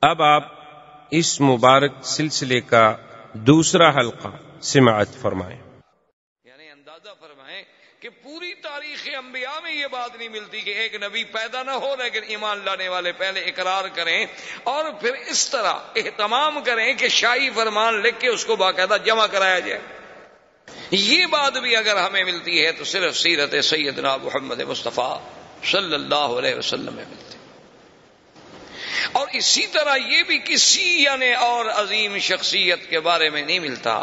اب آپ اس مبارک سلسلے کا دوسرا حلقہ سماعت فرمائیں۔ یعنی اندازہ فرمائیں کہ پوری تاریخ انبیاء میں یہ بات نہیں ملتی کہ ایک نبی پیدا نہ ہو لیکن ایمان لانے والے پہلے اقرار کریں اور پھر اس طرح اہتمام کریں کہ شاہی فرمان لکھ کے اس کو باقاعدہ جمع کرایا جائے۔ یہ بات بھی اگر ہمیں ملتی ہے تو صرف سیرت سیدنا محمد مصطفیٰ صلی اللہ علیہ وسلم میں ملتی، اور اسی طرح یہ بھی کسی یعنی اور عظیم شخصیت کے بارے میں نہیں ملتا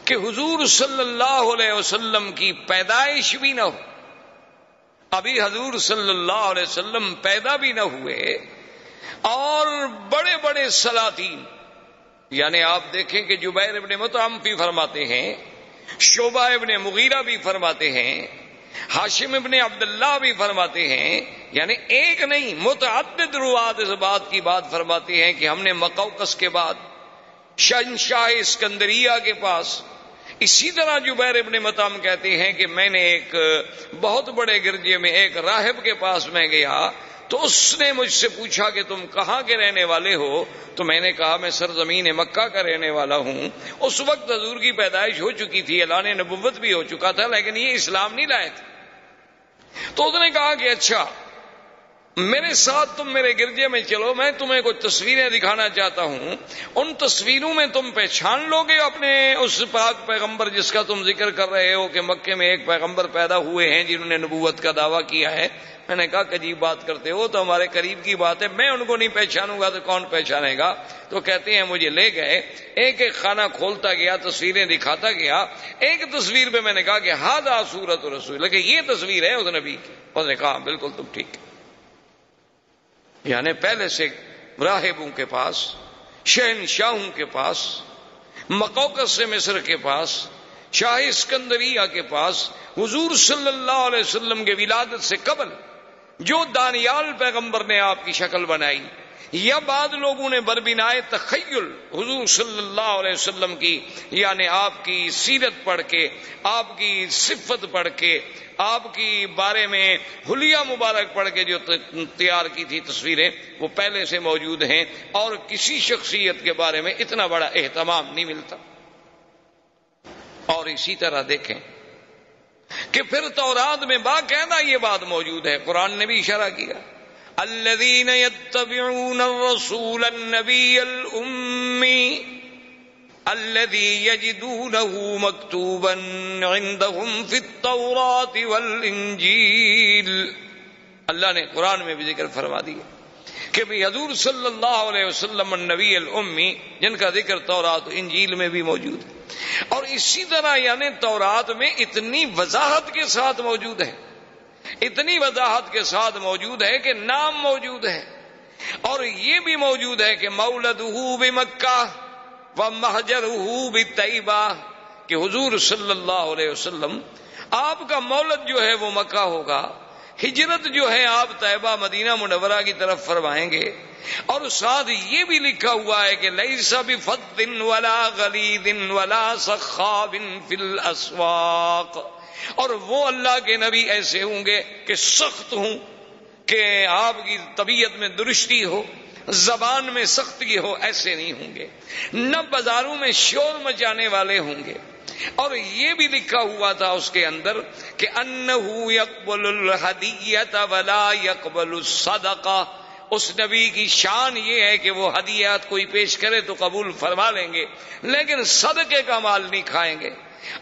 کہ حضور صلی اللہ علیہ وسلم کی پیدائش بھی نہ ہو، ابھی حضور صلی اللہ علیہ وسلم پیدا بھی نہ ہوئے، اور بڑے بڑے سلاطین یعنی آپ دیکھیں کہ جبیر ابن مطعم بھی فرماتے ہیں، شعبہ ابن مغیرہ بھی فرماتے ہیں، ہاشم ابن عبداللہ بھی فرماتے ہیں، یعنی ایک نہیں متعدد روات اس بات کی بات فرماتے ہیں کہ ہم نے مقوقس کے بعد شہنشاہ اسکندریہ کے پاس، اسی طرح جبیر ابن مطعم کہتے ہیں کہ میں نے ایک بہت بڑے گرجے میں ایک راہب کے پاس میں گیا تو اس نے مجھ سے پوچھا کہ تم کہاں کے رہنے والے ہو، تو میں نے کہا میں سرزمین مکہ کا رہنے والا ہوں۔ اس وقت حضور کی پیدائش ہو چکی تھی، اعلان نبوت بھی ہو چکا تھا، لیکن یہ اسلام نہیں لائے تھے۔ تو اس نے کہا کہ اچھا میرے ساتھ تم میرے گرجے میں چلو، میں تمہیں کچھ تصویریں دکھانا چاہتا ہوں، ان تصویروں میں تم پہچان لو گے اپنے اس پاک پیغمبر جس کا تم ذکر کر رہے ہو کہ مکے میں ایک پیغمبر پیدا ہوئے ہیں جنہوں نے نبوت کا دعویٰ کیا ہے۔ میں نے کہا کہ عجیب بات کرتے ہو، تو ہمارے قریب کی بات ہے، میں ان کو نہیں پہچانوں گا تو کون پہچانے گا؟ تو کہتے ہیں مجھے لے گئے، ایک ایک خانہ کھولتا گیا، تصویریں دکھاتا گیا۔ ایک تصویر پہ میں نے کہا کہ ہذا صورت رسول، لیکن یہ تصویر ہے اس نبی کی۔ اس نے کہا بالکل تم ٹھیک۔ یعنی پہلے سے راہبوں کے پاس، شہنشاہوں کے پاس، مقوقس سے مصر کے پاس، شاہ اسکندریہ کے پاس، حضور صلی اللہ علیہ وسلم کے ولادت سے قبل جو دانیال پیغمبر نے آپ کی شکل بنائی، یا بعض لوگوں نے بربنائے تخیل حضور صلی اللہ علیہ وسلم کی یعنی آپ کی سیرت پڑھ کے، آپ کی صفت پڑھ کے، آپ کی بارے میں حلیہ مبارک پڑھ کے جو تیار کی تھی تصویریں، وہ پہلے سے موجود ہیں، اور کسی شخصیت کے بارے میں اتنا بڑا اہتمام نہیں ملتا۔ اور اسی طرح دیکھیں کہ پھر تورات میں باقاعدہ یہ بات موجود ہے، قرآن نے بھی اشارہ کیا، الذین یتبعون الرسول النبی الأمی الذی یجدونہ مکتوبا عندہم فی التوراة والانجیل۔ اللہ نے قرآن میں بھی ذکر فرما دیا کہ بھی حضور صلی اللہ علیہ وسلم النبی الامی، جن کا ذکر تورات و انجیل میں بھی موجود ہے، اور اسی طرح یعنی تورات میں اتنی وضاحت کے ساتھ موجود ہے، اتنی وضاحت کے ساتھ موجود ہے کہ نام موجود ہے، اور یہ بھی موجود ہے کہ مولدہ بمکہ ومہجرہ بطیبہ، کہ حضور صلی اللہ علیہ وسلم آپ کا مولد جو ہے وہ مکہ ہوگا، ہجرت جو ہے آپ طیبہ مدینہ منورہ کی طرف فرمائیں گے، اور ساتھ یہ بھی لکھا ہوا ہے کہ لیس بفظ ولا غلیظ ولا سخاب فی الاسواق، اور وہ اللہ کے نبی ایسے ہوں گے کہ سخت ہوں، کہ آپ کی طبیعت میں درستی ہو، زبان میں سختی ہو، ایسے نہیں ہوں گے، نہ بازاروں میں شور مچانے والے ہوں گے۔ اور یہ بھی لکھا ہوا تھا اس کے اندر کہ انہ یقبل الہدیۃ ولا یقبل الصدقہ، اس نبی کی شان یہ ہے کہ وہ ہدیات کوئی پیش کرے تو قبول فرما لیں گے، لیکن صدقے کا مال نہیں کھائیں گے۔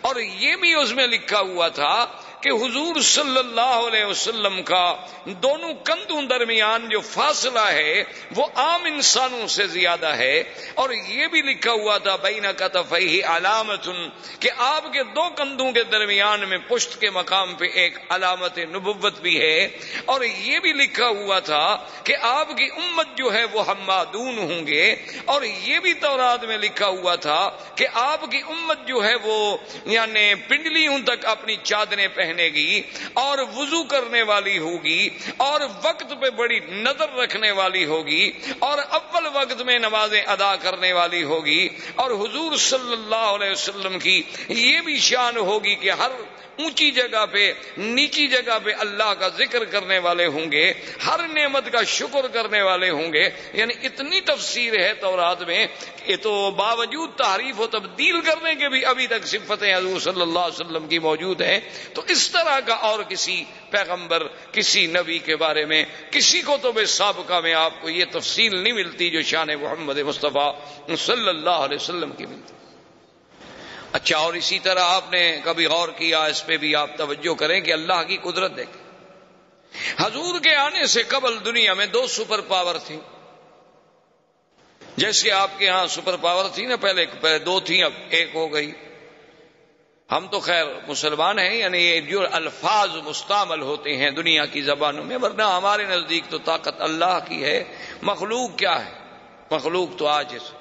اور یہ بھی اس میں لکھا ہوا تھا کہ حضور صلی اللہ علیہ وسلم کا دونوں کندھوں درمیان جو فاصلہ ہے وہ عام انسانوں سے زیادہ ہے، اور یہ بھی لکھا ہوا تھا بین کتفیہ علامت، کہ آپ کے دو کندھوں کے درمیان میں پشت کے مقام پہ ایک علامت نبوت بھی ہے، اور یہ بھی لکھا ہوا تھا کہ آپ کی امت جو ہے وہ حمادون ہوں گے، اور یہ بھی تورات میں لکھا ہوا تھا کہ آپ کی امت جو ہے وہ یعنی پنڈلیوں تک اپنی چادریں پہنے گی، اور وضو کرنے والی ہوگی، اور وقت پہ بڑی نظر رکھنے والی ہوگی، اور اول وقت میں نمازیں ادا کرنے والی ہوگی، اور حضور صلی اللہ علیہ وسلم کی یہ بھی شان ہوگی کہ ہر اونچی جگہ پہ نیچی جگہ پہ اللہ کا ذکر کرنے والے ہوں گے، ہر نعمت کا شکر کرنے والے ہوں گے. یعنی اتنی تفسیر ہے تورات میں، یہ تو باوجود تحریف و تبدیل کرنے کے بھی ابھی تک صفتیں حضور صلی اللہ علیہ وسلم کی موجود ہیں. تو اس طرح کا اور کسی پیغمبر، کسی نبی کے بارے میں کسی کو تو بے سابقہ میں آپ کو یہ تفصیل نہیں ملتی جو شان محمد مصطفیٰ صلی اللہ علیہ وسلم کی ملتی. اچھا، اور اسی طرح آپ نے کبھی غور کیا، اس پہ بھی آپ توجہ کریں کہ اللہ کی قدرت دیکھیں. حضور کے آنے سے قبل دنیا میں 2 سپر پاور تھیں. جیسے آپ کے ہاں سپر پاور تھی نا، پہلے 2 تھیں، اب 1 ہو گئی. ہم تو خیر مسلمان ہیں، یعنی یہ جو الفاظ مستعمل ہوتے ہیں دنیا کی زبانوں میں، ورنہ ہمارے نزدیک تو طاقت اللہ کی ہے. مخلوق کیا ہے؟ مخلوق تو عاجز.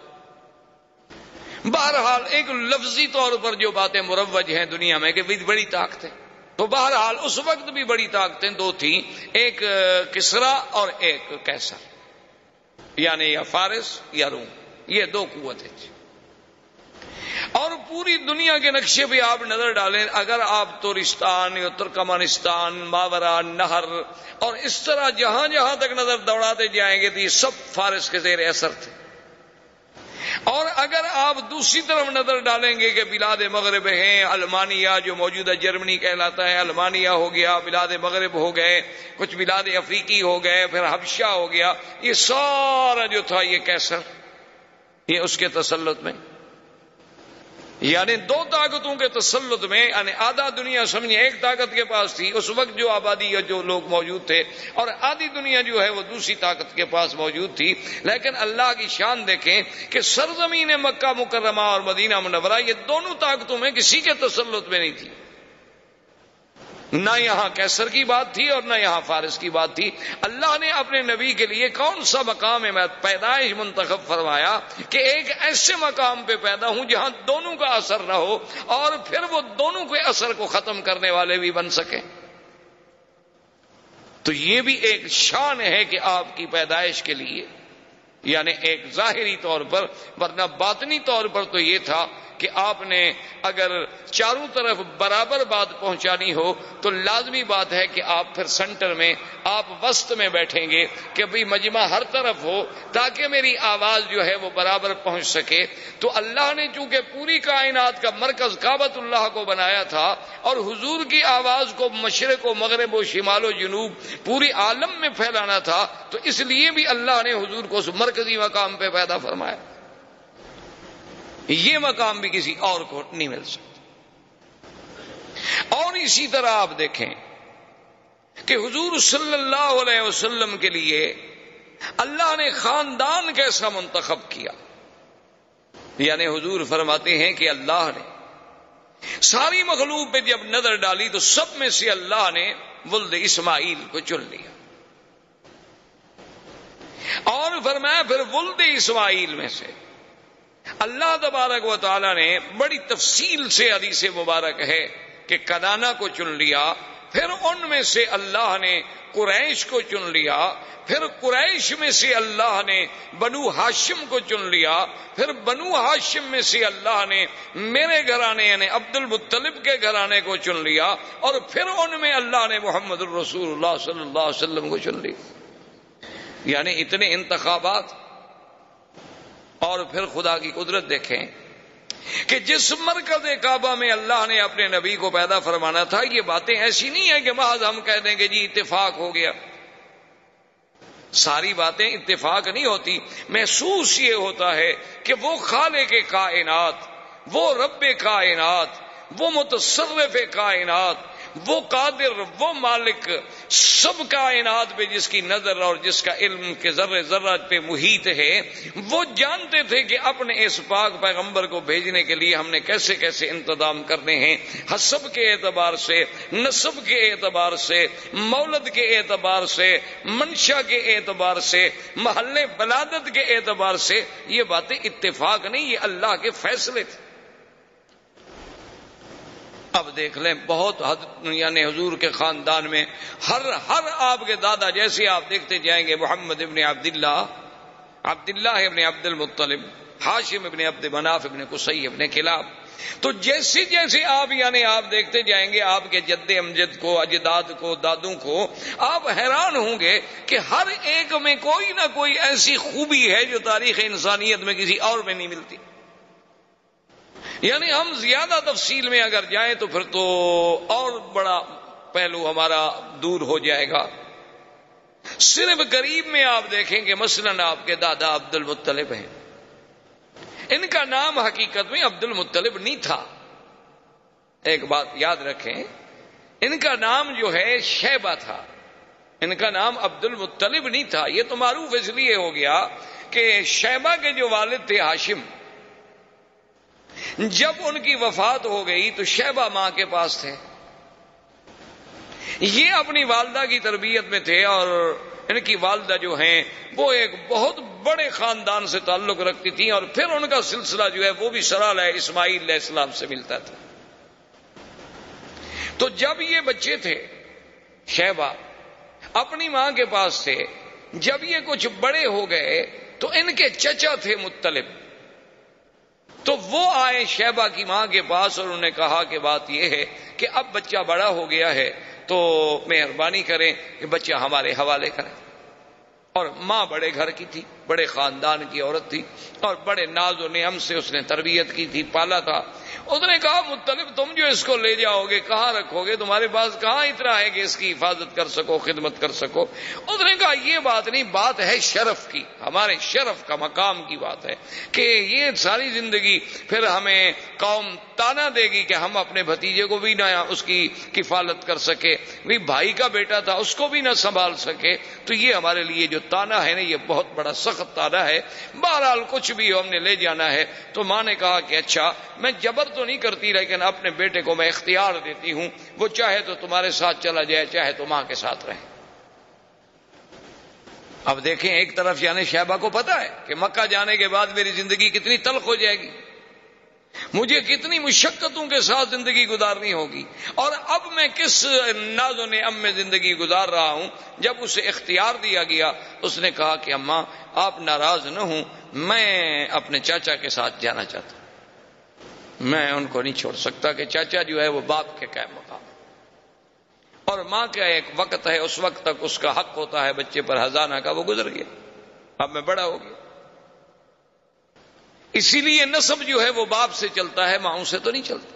بہرحال ایک لفظی طور پر جو باتیں مروج ہیں دنیا میں کہ بڑی طاقتیں، تو بہرحال اس وقت بھی بڑی طاقتیں 2 تھیں، ایک کسرا اور ایک کیسر، یعنی یا فارس یا روم. یہ 2 قوتیں تھیں. اور پوری دنیا کے نقشے پہ آپ نظر ڈالیں، اگر آپ ترکستان یا ترکمانستان، ماورا نہر اور اس طرح جہاں جہاں تک نظر دوڑاتے جائیں گے تو یہ سب فارس کے زیر اثر تھے. اور اگر آپ دوسری طرف نظر ڈالیں گے کہ بلاد مغرب ہیں، المانیہ جو موجودہ جرمنی کہلاتا ہے، المانیہ ہو گیا، بلاد مغرب ہو گئے، کچھ بلاد افریقی ہو گئے، پھر حبشہ ہو گیا، یہ سارا جو تھا یہ کیسر، یہ اس کے تسلط میں. یعنی 2 طاقتوں کے تسلط میں، یعنی آدھا دنیا سمجھے ایک طاقت کے پاس تھی اس وقت جو آبادی یا جو لوگ موجود تھے، اور آدھی دنیا جو ہے وہ دوسری طاقت کے پاس موجود تھی. لیکن اللہ کی شان دیکھیں کہ سرزمین مکہ مکرمہ اور مدینہ منورہ یہ دونوں طاقتوں میں کسی کے تسلط میں نہیں تھی. نہ یہاں کیسر کی بات تھی اور نہ یہاں فارس کی بات تھی. اللہ نے اپنے نبی کے لیے کون سا مقام پیدائش منتخب فرمایا کہ ایک ایسے مقام پہ پیدا ہوں جہاں دونوں کا اثر نہ ہو، اور پھر وہ دونوں کے اثر کو ختم کرنے والے بھی بن سکیں. تو یہ بھی ایک شان ہے کہ آپ کی پیدائش کے لیے، یعنی ایک ظاہری طور پر، ورنہ باطنی طور پر تو یہ تھا کہ آپ نے اگر چاروں طرف برابر بات پہنچانی ہو تو لازمی بات ہے کہ آپ پھر سنٹر میں، آپ وسط میں بیٹھیں گے کہ بھئی مجمع ہر طرف ہو تاکہ میری آواز جو ہے وہ برابر پہنچ سکے. تو اللہ نے چونکہ پوری کائنات کا مرکز کعبۃ اللہ کو بنایا تھا اور حضور کی آواز کو مشرق و مغرب و شمال و جنوب پوری عالم میں پھیلانا تھا، تو اس لیے بھی اللہ نے حضور کو اس مرکزی مقام پہ پیدا فرمایا. یہ مقام بھی کسی اور کو نہیں مل سکتا. اور اسی طرح آپ دیکھیں کہ حضور صلی اللہ علیہ وسلم کے لیے اللہ نے خاندان کیسا منتخب کیا. یعنی حضور فرماتے ہیں کہ اللہ نے ساری مخلوق پہ جب نظر ڈالی تو سب میں سے اللہ نے ولد اسماعیل کو چن لیا، اور فرمایا پھر ولد اسماعیل میں سے اللہ تبارک و تعالی نے بڑی تفصیل سے حدیث مبارک ہے کہ کنانا کو چن لیا، پھر ان میں سے اللہ نے قریش کو چن لیا، پھر قریش میں سے اللہ نے بنو ہاشم کو چن لیا، پھر بنو ہاشم میں سے اللہ نے میرے گھرانے یعنی عبد المطلب کے گھرانے کو چن لیا، اور پھر ان میں اللہ نے محمد الرسول اللہ صلی اللہ علیہ وسلم کو چن لیا. یعنی اتنے انتخابات. اور پھر خدا کی قدرت دیکھیں کہ جس مرکز کعبہ میں اللہ نے اپنے نبی کو پیدا فرمانا تھا، یہ باتیں ایسی نہیں ہیں کہ محض ہم کہہ دیں کہ جی اتفاق ہو گیا. ساری باتیں اتفاق نہیں ہوتی. محسوس یہ ہوتا ہے کہ وہ خالق کائنات، وہ رب کائنات، وہ متصرف کائنات، وہ قادر، وہ مالک سب کائنات پہ جس کی نظر اور جس کا علم کے ذرے ذرہ پہ محیط ہے، وہ جانتے تھے کہ اپنے اس پاک پیغمبر کو بھیجنے کے لیے ہم نے کیسے کیسے انتظام کرنے ہیں، حسب کے اعتبار سے، نسب کے اعتبار سے، مولد کے اعتبار سے، منشا کے اعتبار سے، محل ولادت کے اعتبار سے. یہ باتیں اتفاق نہیں، یہ اللہ کے فیصلے تھے. اب دیکھ لیں بہت حد، یعنی حضور کے خاندان میں ہر آپ کے دادا، جیسے آپ دیکھتے جائیں گے محمد ابن عبداللہ عبداللہ ابن عبد المطلب، ہاشم ابن عبد مناف ابن قصی ابن کلاب. تو جیسے جیسے آپ یعنی آپ دیکھتے جائیں گے آپ کے جد امجد کو، اجداد کو، دادوں کو، آپ حیران ہوں گے کہ ہر ایک میں کوئی نہ کوئی ایسی خوبی ہے جو تاریخ انسانیت میں کسی اور میں نہیں ملتی. یعنی ہم زیادہ تفصیل میں اگر جائیں تو پھر تو اور بڑا پہلو ہمارا دور ہو جائے گا. صرف قریب میں آپ دیکھیں کہ مثلاً آپ کے دادا عبد المطلب ہیں. ان کا نام حقیقت میں عبد المطلب نہیں تھا. ایک بات یاد رکھیں، ان کا نام جو ہے شیبہ تھا. ان کا نام عبد المطلب نہیں تھا. یہ تو معروف اس لیے ہو گیا کہ شیبہ کے جو والد تھے ہاشم، جب ان کی وفات ہو گئی تو شیبہ ماں کے پاس تھے. یہ اپنی والدہ کی تربیت میں تھے اور ان کی والدہ جو ہیں وہ ایک بہت بڑے خاندان سے تعلق رکھتی تھیں اور پھر ان کا سلسلہ جو ہے وہ بھی سلالہ اسماعیل علیہ السلام سے ملتا تھا. تو جب یہ بچے تھے شیبہ اپنی ماں کے پاس تھے. جب یہ کچھ بڑے ہو گئے تو ان کے چچا تھے مطلب، تو وہ آئے شیبہ کی ماں کے پاس اور انہوں نے کہا کہ بات یہ ہے کہ اب بچہ بڑا ہو گیا ہے تو مہربانی کریں کہ بچہ ہمارے حوالے کریں. اور ماں بڑے گھر کی تھی، بڑے خاندان کی عورت تھی اور بڑے ناز و نعم سے اس نے تربیت کی تھی، پالا تھا. اس نے کہا مطلب تم جو اس کو لے جاؤ گے کہاں رکھو گے؟ تمہارے پاس کہاں اتنا ہے کہ اس کی حفاظت کر سکو، خدمت کر سکو؟ اس نے کہا یہ بات نہیں، بات ہے شرف کی، ہمارے شرف کا مقام کی بات ہے کہ یہ ساری زندگی پھر ہمیں قوم تانا دے گی کہ ہم اپنے بھتیجے کو بھی نہ اس کی کفالت کر سکے، بھی بھائی کا بیٹا تھا اس کو بھی نہ سنبھال سکے. تو یہ ہمارے لیے جو تانا ہے نا یہ بہت بڑا سخت تانا ہے. بہرحال کچھ بھی ہم نے لے جانا ہے. تو ماں نے کہا کہ اچھا میں جبر تو نہیں کرتی لیکن اپنے بیٹے کو میں اختیار دیتی ہوں، وہ چاہے تو تمہارے ساتھ چلا جائے چاہے تو ماں کے ساتھ رہے. اب دیکھیں ایک طرف یعنی شیبہ کو پتا ہے کہ مکہ جانے کے بعد میری زندگی کتنی تلخ ہو جائے گی، مجھے کتنی مشقتوں کے ساتھ زندگی گزارنی ہوگی، اور اب میں کس ناز و نعم میں زندگی گزار رہا ہوں. جب اسے اختیار دیا گیا اس نے کہا کہ اماں آپ ناراض نہ ہوں، میں اپنے چاچا کے ساتھ جانا چاہتا ہوں، میں ان کو نہیں چھوڑ سکتا کہ چاچا جو ہے وہ باپ کے قائم مقام ہے. اور ماں کا ایک وقت ہے، اس وقت تک اس کا حق ہوتا ہے بچے پر ہزانہ کا، وہ گزر گیا، اب میں بڑا ہو گیا. اسی لیے نسب جو ہے وہ باپ سے چلتا ہے، ماں سے تو نہیں چلتا.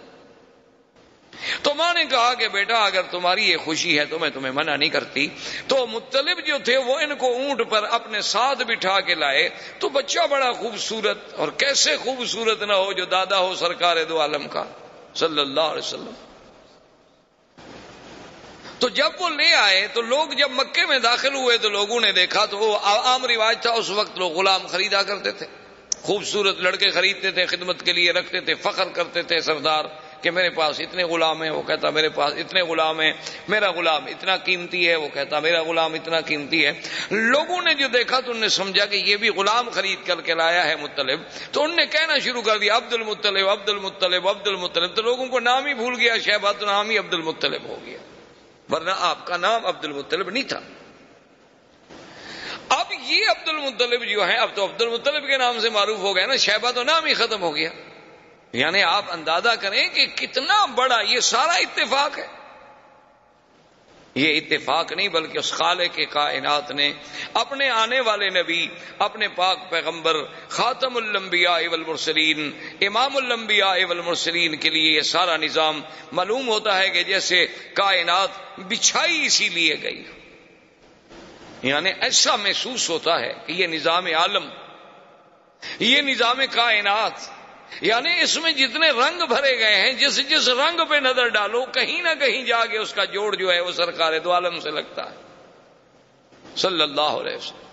تو ماں نے کہا کہ بیٹا اگر تمہاری یہ خوشی ہے تو میں تمہیں منع نہیں کرتی. تو مطلب جو تھے وہ ان کو اونٹ پر اپنے ساتھ بٹھا کے لائے. تو بچہ بڑا خوبصورت، اور کیسے خوبصورت نہ ہو جو دادا ہو سرکار دو عالم کا صلی اللہ علیہ وسلم. تو جب وہ لے آئے تو لوگ جب مکے میں داخل ہوئے تو لوگوں نے دیکھا، تو وہ عام رواج تھا اس وقت لوگ غلام خریدا کرتے تھے، خوبصورت لڑکے خریدتے تھے، خدمت کے لیے رکھتے تھے، فخر کرتے تھے سردار کہ میرے پاس اتنے غلام ہیں، وہ کہتا میرے پاس اتنے غلام ہیں، میرا غلام اتنا قیمتی ہے، وہ کہتا میرا غلام اتنا قیمتی ہے. لوگوں نے جو دیکھا تو انہوں نے سمجھا کہ یہ بھی غلام خرید کر کے لایا ہے مطلب. تو انہوں نے کہنا شروع کر دیا عبد المطلب عبد المطلب عبد المطلب. تو لوگوں کو نام ہی بھول گیا، شیبہ تو نام ہی عبد المطلب ہو گیا، ورنہ آپ کا نام عبد المطلب نہیں تھا. اب یہ عبد المطلب جو ہے اب تو عبد المطلب کے نام سے معروف ہو گئے نا، شیبہ تو نام ہی ختم ہو گیا. یعنی آپ اندازہ کریں کہ کتنا بڑا یہ سارا اتفاق ہے. یہ اتفاق نہیں بلکہ اس خالق کے کائنات نے اپنے آنے والے نبی، اپنے پاک پیغمبر خاتم الانبیاء والمرسلین، امام الانبیاء والمرسلین کے لیے یہ سارا نظام معلوم ہوتا ہے کہ جیسے کائنات بچھائی اسی لیے گئی. یعنی ایسا محسوس ہوتا ہے کہ یہ نظام عالم، یہ نظام کائنات، یعنی اس میں جتنے رنگ بھرے گئے ہیں، جس رنگ پہ نظر ڈالو کہیں نہ کہیں جا کے اس کا جوڑ جو ہے وہ سرکار دو عالم سے لگتا ہے صلی اللہ علیہ وسلم.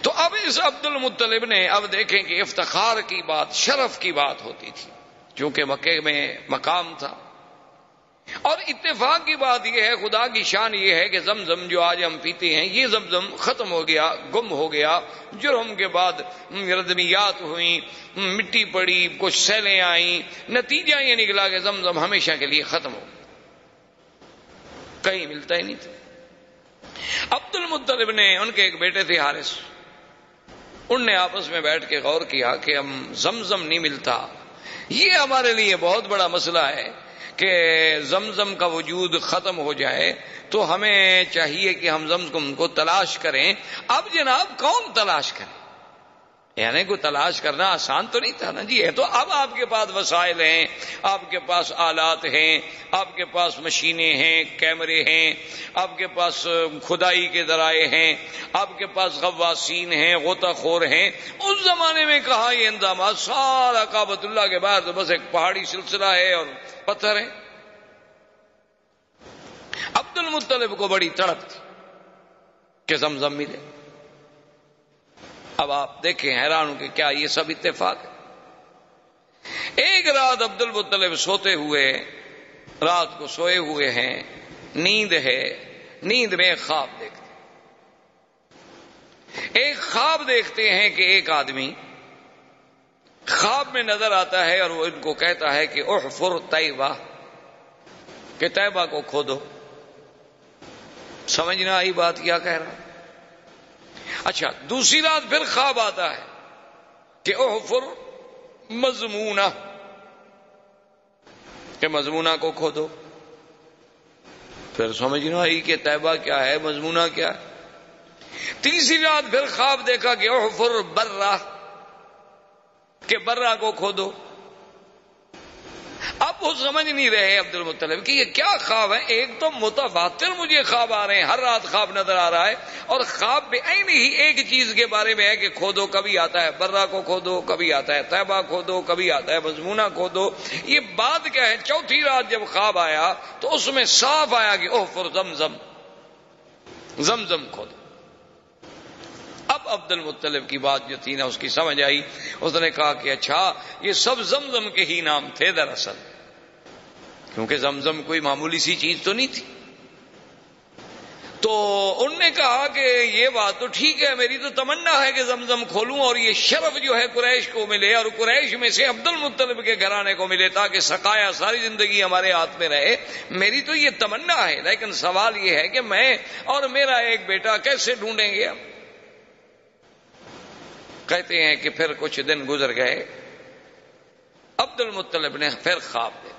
تو اب اس عبد المطلب نے، اب دیکھیں کہ افتخار کی بات، شرف کی بات ہوتی تھی چونکہ مکے میں مقام تھا. اور اتفاق کی بات یہ ہے، خدا کی شان یہ ہے کہ زمزم جو آج ہم پیتے ہیں یہ زمزم ختم ہو گیا، گم ہو گیا. جرم کے بعد ردمیات ہوئیں، مٹی پڑی، کچھ سیلیں آئیں، نتیجہ یہ نکلا کہ زمزم ہمیشہ کے لیے ختم ہو گیا، کہیں ملتا ہی نہیں تھا. عبد المطلب نے، ان کے ایک بیٹے تھے حارث، ان نے آپس میں بیٹھ کے غور کیا کہ ہم زمزم نہیں ملتا، یہ ہمارے لیے بہت بڑا مسئلہ ہے کہ زمزم کا وجود ختم ہو جائے، تو ہمیں چاہیے کہ ہم زمزم کو تلاش کریں۔ اب جناب کون تلاش کرے؟ یعنی کوئی تلاش کرنا آسان تو نہیں تھا نا جی، ہے تو اب آپ کے پاس وسائل ہیں، آپ کے پاس آلات ہیں، آپ کے پاس مشینیں ہیں، کیمرے ہیں، آپ کے پاس کھدائی کے ذرائع ہیں، آپ کے پاس غواصین ہیں، غوطہ خور ہیں۔ اس زمانے میں کہاں یہ انتظامات، سارا کعبۃ اللہ کے باہر تو بس ایک پہاڑی سلسلہ ہے اور پتھر ہیں۔ عبد المطلب کو بڑی تڑپ تھی کہ زمزم ملے۔ اب آپ دیکھیں، حیران ہوں کہ کیا یہ سب اتفاق ہے؟ ایک رات عبد المطلب سوتے ہوئے، رات کو سوئے ہوئے ہیں، نیند ہے، نیند میں ایک خواب دیکھتے، ایک خواب دیکھتے ہیں کہ ایک آدمی خواب میں نظر آتا ہے اور وہ ان کو کہتا ہے کہ احفر طیبہ، کہ طیبہ کو کھودو۔ سمجھ نہ آئی بات کیا کہہ رہا؟ اچھا، دوسری رات پھر خواب آتا ہے کہ احفر مضمونہ، کہ مضمونہ کو کھودو۔ پھر سمجھ نہ آئی کہ طیبہ کیا ہے، مضمونہ کیا ہے۔ تیسری رات پھر خواب دیکھا کہ احفر برہ، کہ برہ کو کھودو۔ اب وہ سمجھ نہیں رہے عبد المطلب کہ یہ کیا خواب ہے، ایک تو متواتر مجھے خواب آ رہے ہیں، ہر رات خواب نظر آ رہا ہے، اور خواب بعین ہی ایک چیز کے بارے میں ہے کہ کھودو، کبھی آتا ہے برہ کو کھودو، کبھی آتا ہے طیبہ کھودو، کبھی آتا ہے مضمونہ کھودو۔ یہ بات کیا ہے؟ چوتھی رات جب خواب آیا تو اس میں صاف آیا کہ احفر زمزم، زمزم کھودو۔ اب عبد المطلب کی بات جو تھی نا، اس کی سمجھ آئی، اس نے کہا کہ اچھا یہ سب زمزم کے ہی نام تھے دراصل، کیونکہ زمزم کوئی معمولی سی چیز تو نہیں تھی۔ تو ان نے کہا کہ یہ بات تو ٹھیک ہے، میری تو تمنا ہے کہ زمزم کھولوں اور یہ شرف جو ہے قریش کو ملے، اور قریش میں سے عبد المطلب کے گھرانے کو ملے، تاکہ سقایا ساری زندگی ہمارے ہاتھ میں رہے۔ میری تو یہ تمنا ہے، لیکن سوال یہ ہے کہ میں اور میرا ایک بیٹا کیسے ڈھونڈیں گے اب؟ کہتے ہیں کہ پھر کچھ دن گزر گئے، عبد المطلب نے پھر خواب دیکھا۔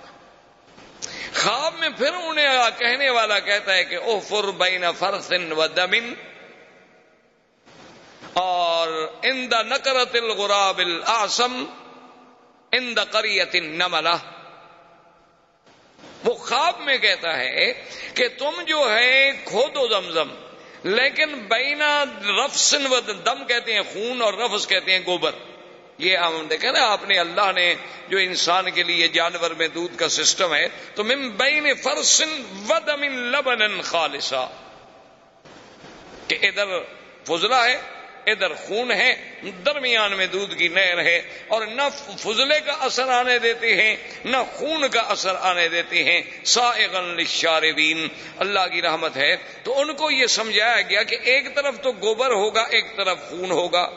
خواب میں پھر انہیں کہنے والا کہتا ہے کہ احفر بین فرث و دم، اور عند نکرت الغراب الاعصم عند قریۃ النملہ۔ وہ خواب میں کہتا ہے کہ تم جو ہے کھودو زمزم، لیکن بینا رفس و دم کہتے ہیں خون، اور رفس کہتے ہیں گوبر۔ یہ ہم دیکھیں نا، آپ نے اللہ نے جو انسان کے لیے جانور میں دودھ کا سسٹم ہے، تو من بین فرس و دم لبنا خالصا، کہ ادھر فضلہ ہے، ادھر خون ہے، درمیان میں دودھ کی نہر ہے، اور نہ فضلے کا اثر آنے دیتے ہیں نہ خون کا اثر آنے دیتے ہیں، سائغا للشاربین۔ اللہ کی رحمت ہے تو ان کو یہ سمجھایا گیا کہ ایک طرف تو گوبر ہوگا، ایک طرف خون ہوگا،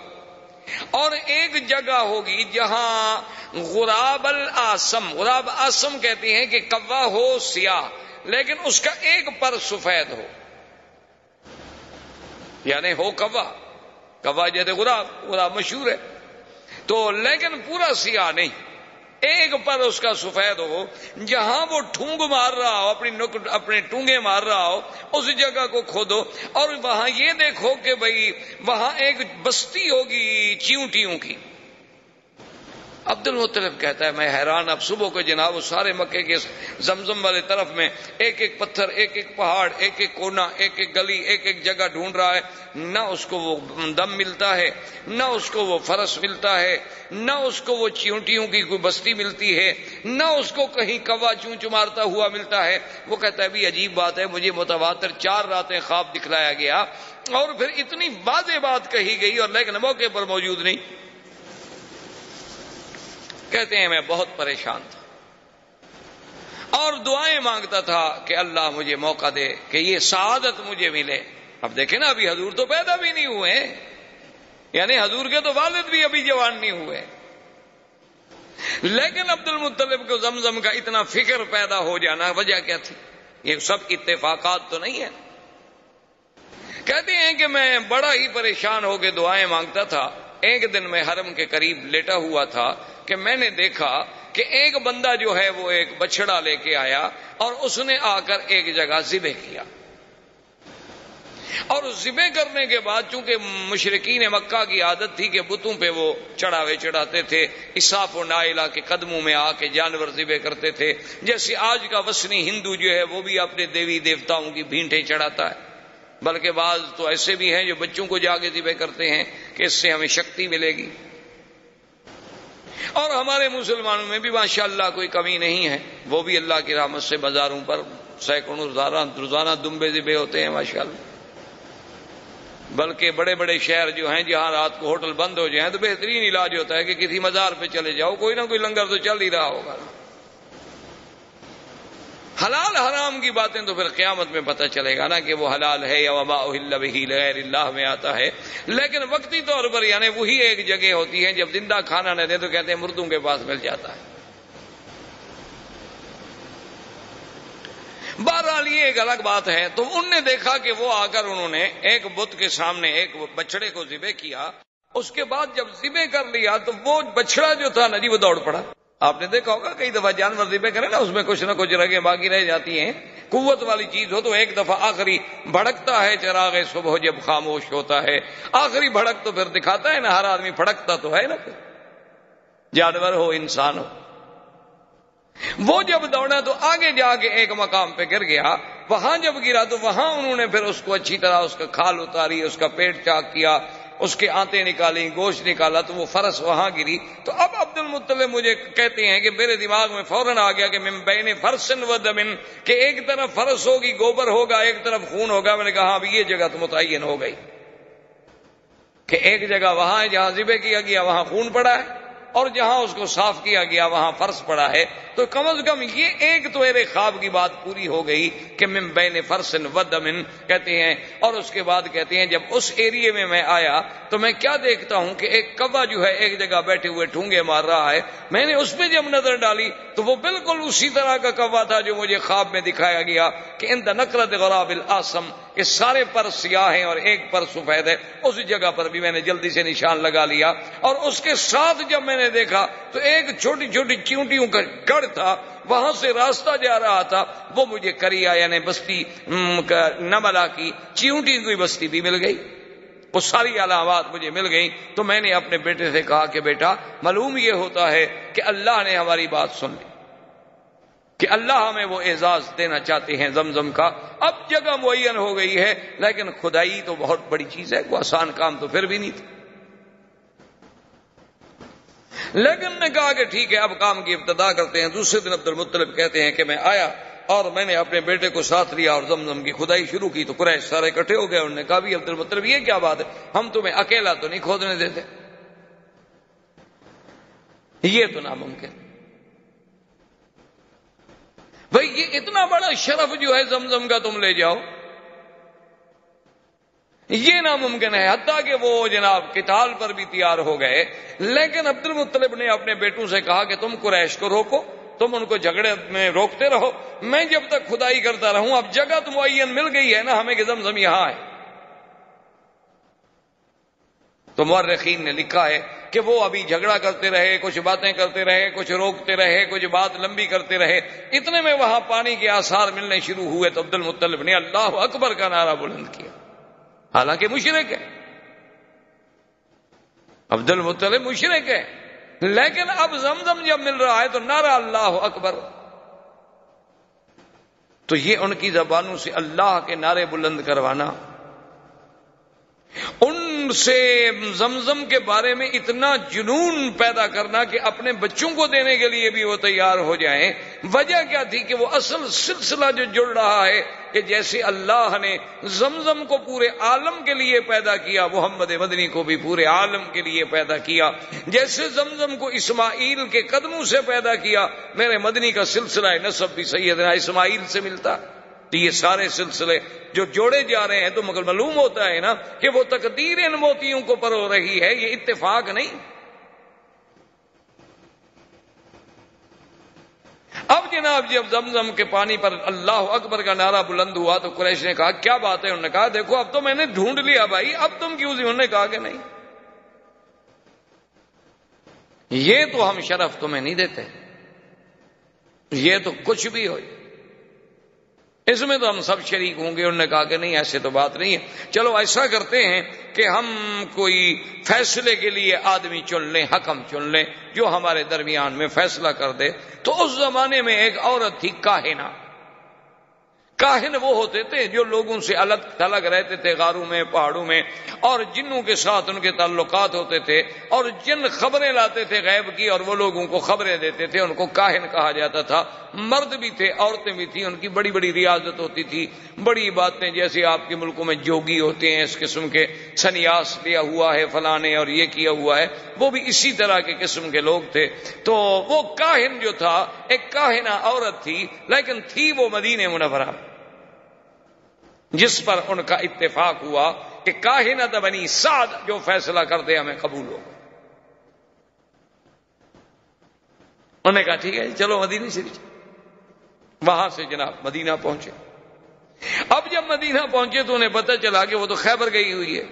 اور ایک جگہ ہوگی جہاں غراب الاسم، غراب آسم کہتے ہیں کہ کوا ہو سیاہ لیکن اس کا ایک پر سفید ہو، یعنی ہو کوا جیسے غراب مشہور ہے، تو لیکن پورا سیاہ نہیں، ایک پر اس کا سفید ہو، جہاں وہ ٹھونگ مار رہا ہو، اپنے ٹونگے مار رہا ہو، اس جگہ کو کھودو، اور وہاں یہ دیکھو کہ بھئی وہاں ایک بستی ہوگی چیونٹیوں کی۔ عبد المطلب کہتا ہے میں حیران، اب صبح کو جناب وہ سارے مکے کے زمزم والے طرف میں ایک ایک پتھر، ایک ایک پہاڑ، ایک ایک کونا، ایک ایک گلی، ایک ایک جگہ ڈھونڈ رہا ہے، نہ اس کو وہ دم ملتا ہے، نہ اس کو وہ فرس ملتا ہے، نہ اس کو وہ چیونٹیوں کی کوئی بستی ملتی ہے، نہ اس کو کہیں کوا چونچ مارتا ہوا ملتا ہے۔ وہ کہتا ہے بھی عجیب بات ہے، مجھے متواتر 4 راتیں خواب دکھلایا گیا اور پھر اتنی واضح بات کہی گئی اور لیکن موقع پر موجود نہیں۔ کہتے ہیں میں بہت پریشان تھا اور دعائیں مانگتا تھا کہ اللہ مجھے موقع دے کہ یہ سعادت مجھے ملے۔ اب دیکھیں نا، ابھی حضور تو پیدا بھی نہیں ہوئے، یعنی حضور کے تو والد بھی ابھی جوان نہیں ہوئے، لیکن عبد المطلب کو زمزم کا اتنا فکر پیدا ہو جانا وجہ کیا تھی؟ یہ سب اتفاقات تو نہیں ہے۔ کہتے ہیں کہ میں بڑا ہی پریشان ہو کے دعائیں مانگتا تھا ایک دن میں حرم کے قریب لیٹا ہوا تھا کہ میں نے دیکھا کہ ایک بندہ جو ہے وہ ایک بچڑا لے کے آیا اور اس نے آ کر ایک جگہ ذبح کیا، اور ذبح کرنے کے بعد چونکہ مشرکین مکہ کی عادت تھی کہ بتوں پہ وہ چڑھاوے چڑھاتے تھے، اساف و نائلہ کے قدموں میں آ کے جانور ذبح کرتے تھے، جیسے آج کا وثنی ہندو جو ہے وہ بھی اپنے دیوی دیوتاؤں کی بھینٹیں چڑھاتا ہے، بلکہ بعض تو ایسے بھی ہیں جو بچوں کو جا کے ذبح کرتے ہیں کہ اس سے ہمیں شکتی ملے گی۔ اور ہمارے مسلمانوں میں بھی ماشاءاللہ کوئی کمی نہیں ہے، وہ بھی اللہ کی رحمت سے بازاروں پر سینکڑوں روزانہ دمبے ذبح ہوتے ہیں ماشاءاللہ۔ بلکہ بڑے بڑے شہر جو ہیں جہاں رات کو ہوٹل بند ہو جائیں تو بہترین علاج ہوتا ہے کہ کسی مزار پہ چلے جاؤ، کوئی نہ کوئی لنگر تو چل ہی رہا ہوگا۔ حلال حرام کی باتیں تو پھر قیامت میں پتہ چلے گا نا کہ وہ حلال ہے یا وما اہل بہ لغیر اللہ میں آتا ہے، لیکن وقتی طور پر یعنی وہی ایک جگہ ہوتی ہے، جب زندہ کھانا نہ دے تو کہتے ہیں مردوں کے پاس مل جاتا ہے۔ بہرحال یہ ایک الگ بات ہے۔ تو ان نے دیکھا کہ وہ آ کر انہوں نے ایک بت کے سامنے ایک بچڑے کو ذبح کیا، اس کے بعد جب ذبح کر لیا تو وہ بچڑا جو تھا نا جی وہ دوڑ پڑا۔ آپ نے دیکھا ہوگا کئی دفعہ جانور ذبح کرے نا اس میں کچھ نہ کچھ رگیں باقی رہ جاتی ہیں، قوت والی چیز ہو تو ایک دفعہ آخری بھڑکتا ہے چراغ صبح جب خاموش ہوتا ہے، آخری بھڑک تو پھر دکھاتا ہے نا، ہر آدمی بھڑکتا تو ہے نا، پھر جانور ہو انسان ہو۔ وہ جب دوڑا تو آگے جا کے ایک مقام پہ گر گیا، وہاں جب گرا تو وہاں انہوں نے پھر اس کو اچھی طرح اس کا کھال اتاری، اس کا پیٹ چاک کیا، اس کے آنتیں نکالی، گوشت نکالا، تو وہ فرس وہاں گری۔ تو اب عبد المطلب مجھے کہتے ہیں کہ میرے دماغ میں فوراً آ گیا کہ من بین فرس و دم، کہ ایک طرف فرس ہوگی گوبر ہوگا، ایک طرف خون ہوگا۔ میں نے کہا اب یہ جگہ تو متعین ہو گئی کہ ایک جگہ وہاں ہے جہاں ذبح کیا گیا وہاں خون پڑا ہے، اور جہاں اس کو صاف کیا گیا وہاں فرش پڑا ہے۔ تو کم از کم یہ ایک تو میرے خواب کی بات پوری ہو گئی کہ من بین فرس و دم کہتے ہیں۔ اور اس کے بعد کہتے ہیں جب اس ایریے میں میں آیا تو میں کیا دیکھتا ہوں کہ ایک کوا جو ہے ایک جگہ بیٹھے ہوئے ٹھونگے مار رہا ہے۔ میں نے اس پہ جب نظر ڈالی تو وہ بالکل اسی طرح کا کوا تھا جو مجھے خواب میں دکھایا گیا کہ عند نقرۃ غراب الاسم، کہ سارے پر سیاہ ہیں اور ایک پر سفید ہے۔ اس جگہ پر بھی میں نے جلدی سے نشان لگا لیا، اور اس کے ساتھ جب میں نے دیکھا تو ایک چھوٹی چھوٹی چیونٹیوں کا گڑھ تھا، وہاں سے راستہ جا رہا تھا، وہ مجھے کریا یعنی بستی نملا کی چیونٹی کی بستی بھی مل گئی، وہ ساری علامات مجھے مل گئی۔ تو میں نے اپنے بیٹے سے کہا کہ بیٹا معلوم یہ ہوتا ہے کہ اللہ نے ہماری بات سن لی، کہ اللہ ہمیں وہ اعزاز دینا چاہتے ہیں زمزم کا۔ اب جگہ معین ہو گئی ہے، لیکن خدائی تو بہت بڑی چیز ہے، کوئی آسان کام تو پھر بھی نہیں تھا۔ لیکن نے کہا کہ ٹھیک ہے اب کام کی ابتدا کرتے ہیں۔ دوسرے دن عبد المطلب کہتے ہیں کہ میں آیا اور میں نے اپنے بیٹے کو ساتھ لیا اور زمزم کی کھدائی شروع کی۔ تو قریش سارے اکٹھے ہو گئے، انہوں نے کہا بھی عبد المطلب یہ کیا بات ہے، ہم تمہیں اکیلا تو نہیں کھودنے دیتے، یہ تو ناممکن۔ بھئی یہ اتنا بڑا شرف جو ہے زمزم کا تم لے جاؤ، یہ ناممکن ہے۔ حتیٰ کہ وہ جناب قتال پر بھی تیار ہو گئے، لیکن عبد المطلب نے اپنے بیٹوں سے کہا کہ تم قریش کو روکو، تم ان کو جھگڑے میں روکتے رہو، میں جب تک کھدائی کرتا رہوں۔ اب جگہ تو معین مل گئی ہے نا ہمیں کہ زمزم یہاں ہے۔ تو مورخین نے لکھا ہے کہ وہ ابھی جھگڑا کرتے رہے، کچھ باتیں کرتے رہے، کچھ روکتے رہے، کچھ بات لمبی کرتے رہے، اتنے میں وہاں پانی کے آثار ملنے شروع ہوئے۔ تو عبد المطلب نے اللہ اکبر کا نعرہ بلند کیا، حالانکہ مشرک ہے، عبد المطلب مشرک ہے، لیکن اب زمزم جب مل رہا ہے تو نعرہ اللہ اکبر۔ تو یہ ان کی زبانوں سے اللہ کے نعرے بلند کروانا، ان سے زمزم کے بارے میں اتنا جنون پیدا کرنا کہ اپنے بچوں کو دینے کے لیے بھی وہ تیار ہو جائیں۔ وجہ کیا تھی کہ وہ اصل سلسلہ جو جڑ رہا ہے کہ جیسے اللہ نے زمزم کو پورے عالم کے لیے پیدا کیا، محمد مدنی کو بھی پورے عالم کے لیے پیدا کیا، جیسے زمزم کو اسماعیل کے قدموں سے پیدا کیا، میرے مدنی کا سلسلہ نسب بھی سیدنا اسماعیل سے ملتا۔ تو یہ سارے سلسلے جو جوڑے جا رہے ہیں تو مگر معلوم ہوتا ہے نا کہ وہ تقدیر ان موتیوں کو پرو رہی ہے، یہ اتفاق نہیں۔ اب جناب جب زمزم کے پانی پر اللہ اکبر کا نعرہ بلند ہوا تو قریش نے کہا کیا بات ہے؟ انہوں نے کہا دیکھو اب تو میں نے ڈھونڈ لیا بھائی، اب تم کیوں؟ انہوں نے کہا کہ نہیں، یہ تو ہم شرف تمہیں نہیں دیتے، یہ تو کچھ بھی ہو، اس میں تو ہم سب شریک ہوں گے۔ انہوں نے کہا کہ نہیں، ایسے تو بات نہیں ہے، چلو ایسا کرتے ہیں کہ ہم کوئی فیصلے کے لیے آدمی چن لیں، حکم چن لیں جو ہمارے درمیان میں فیصلہ کر دے۔ تو اس زمانے میں ایک عورت تھی کاہنہ۔ کاہن وہ ہوتے تھے جو لوگوں سے الگ تھلگ رہتے تھے، غاروں میں، پہاڑوں میں، اور جنوں کے ساتھ ان کے تعلقات ہوتے تھے، اور جن خبریں لاتے تھے غیب کی اور وہ لوگوں کو خبریں دیتے تھے، ان کو کاہن کہا جاتا تھا۔ مرد بھی تھے، عورتیں بھی تھیں، ان کی بڑی بڑی ریاضت ہوتی تھی، بڑی باتیں، جیسے آپ کے ملکوں میں جوگی ہوتے ہیں، اس قسم کے سنیاس لیا ہوا ہے فلاں نے اور یہ کیا ہوا ہے، وہ بھی اسی طرح کے قسم کے لوگ تھے۔ تو وہ کاہن جو تھا، ایک کاہنہ عورت تھی، لیکن تھی وہ مدینہ منورہ، جس پر ان کا اتفاق ہوا کہ کاہنۃ بنی سعد جو فیصلہ کر دے ہمیں قبول ہوگا۔ انہوں نے کہا ٹھیک ہے چلو مدینہ شریف۔ وہاں سے جناب مدینہ پہنچے۔ اب جب مدینہ پہنچے تو انہیں پتہ چلا کہ وہ تو خیبر گئی ہوئی ہے۔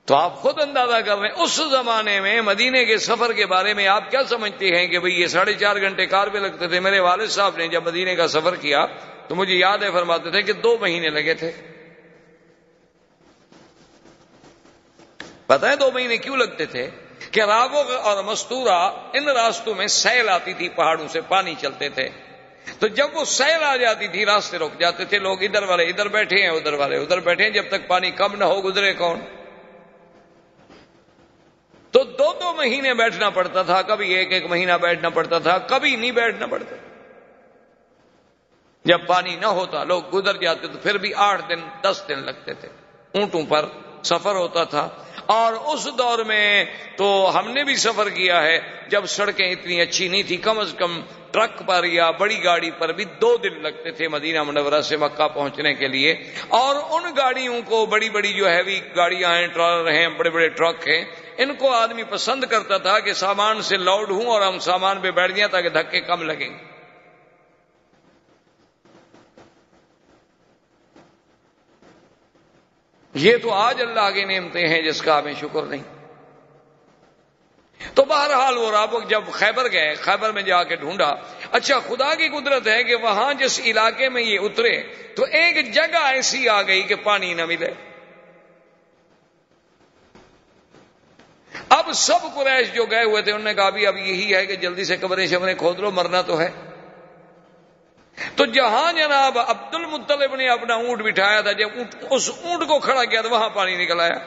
تو آپ خود اندازہ کر رہے ہیں اس زمانے میں مدینے کے سفر کے بارے میں آپ کیا سمجھتے ہیں کہ بھئی یہ 4.5 گھنٹے کار پہ لگتے تھے۔ میرے والد صاحب نے جب مدینے کا سفر کیا تو مجھے یاد ہے، فرماتے تھے کہ 2 مہینے لگے تھے۔ پتہ ہے 2 مہینے کیوں لگتے تھے؟ کہ راوغ اور مستورہ ان راستوں میں سیل آتی تھی، پہاڑوں سے پانی چلتے تھے، تو جب وہ سیل آ جاتی تھی راستے رک جاتے تھے، لوگ ادھر والے ادھر بیٹھے ہیں، ادھر والے ادھر بیٹھے ہیں، جب تک پانی کم نہ ہو گزرے کون؟ تو 2 مہینے بیٹھنا پڑتا تھا، کبھی 1 مہینہ بیٹھنا پڑتا تھا، کبھی نہیں بیٹھنا پڑتا۔ جب پانی نہ ہوتا لوگ گزر جاتے تو پھر بھی 8 دن 10 دن لگتے تھے، اونٹوں پر سفر ہوتا تھا۔ اور اس دور میں تو ہم نے بھی سفر کیا ہے، جب سڑکیں اتنی اچھی نہیں تھی، کم از کم ٹرک پر یا بڑی گاڑی پر بھی 2 دن لگتے تھے مدینہ منورہ سے مکہ پہنچنے کے لیے۔ اور ان گاڑیوں کو، بڑی بڑی جو ہیوی گاڑیاں ہیں، ٹرالر ہیں، بڑے بڑے ٹرک ہیں، ان کو آدمی پسند کرتا تھا کہ سامان سے لوڈ ہوں اور ہم سامان پہ بیٹھ جائیں تاکہ دھکے کم لگیں۔ یہ تو آج اللہ کی نعمتیں ہیں جس کا ہمیں شکر نہیں۔ تو بہرحال وہ رابق جب خیبر گئے، خیبر میں جا کے ڈھونڈا۔ اچھا خدا کی قدرت ہے کہ وہاں جس علاقے میں یہ اترے تو ایک جگہ ایسی آ گئی کہ پانی نہ ملے۔ اب سب قریش جو گئے ہوئے تھے انہوں نے کہا بھی اب یہی ہے کہ جلدی سے قبریں شبریں کھود لو، مرنا تو ہے۔ تو جہاں جناب عبد المطلب نے اپنا اونٹ بٹھایا تھا، جب اس اونٹ کو کھڑا کیا تو وہاں پانی نکل آیا۔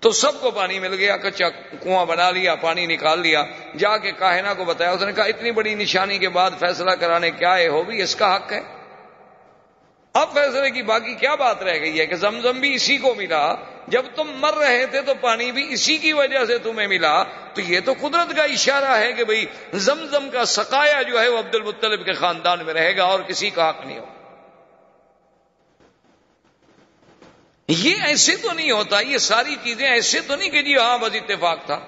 تو سب کو پانی مل گیا، کچا کنواں بنا لیا، پانی نکال لیا۔ جا کے کاہنہ کو بتایا، اس نے کہا اتنی بڑی نشانی کے بعد فیصلہ کرانے کیا ہے، ہو بھی اس کا حق ہے۔ اب فیصلے کی باقی کیا بات رہ گئی ہے کہ زمزم بھی اسی کو ملا، جب تم مر رہے تھے تو پانی بھی اسی کی وجہ سے تمہیں ملا۔ تو یہ تو قدرت کا اشارہ ہے کہ بھئی زمزم کا سقایا جو ہے وہ عبد المطلب کے خاندان میں رہے گا اور کسی کا حق نہیں ہوگا۔ یہ ایسے تو نہیں ہوتا، یہ ساری چیزیں ایسے تو نہیں کہ جی ہاں بس اتفاق تھا،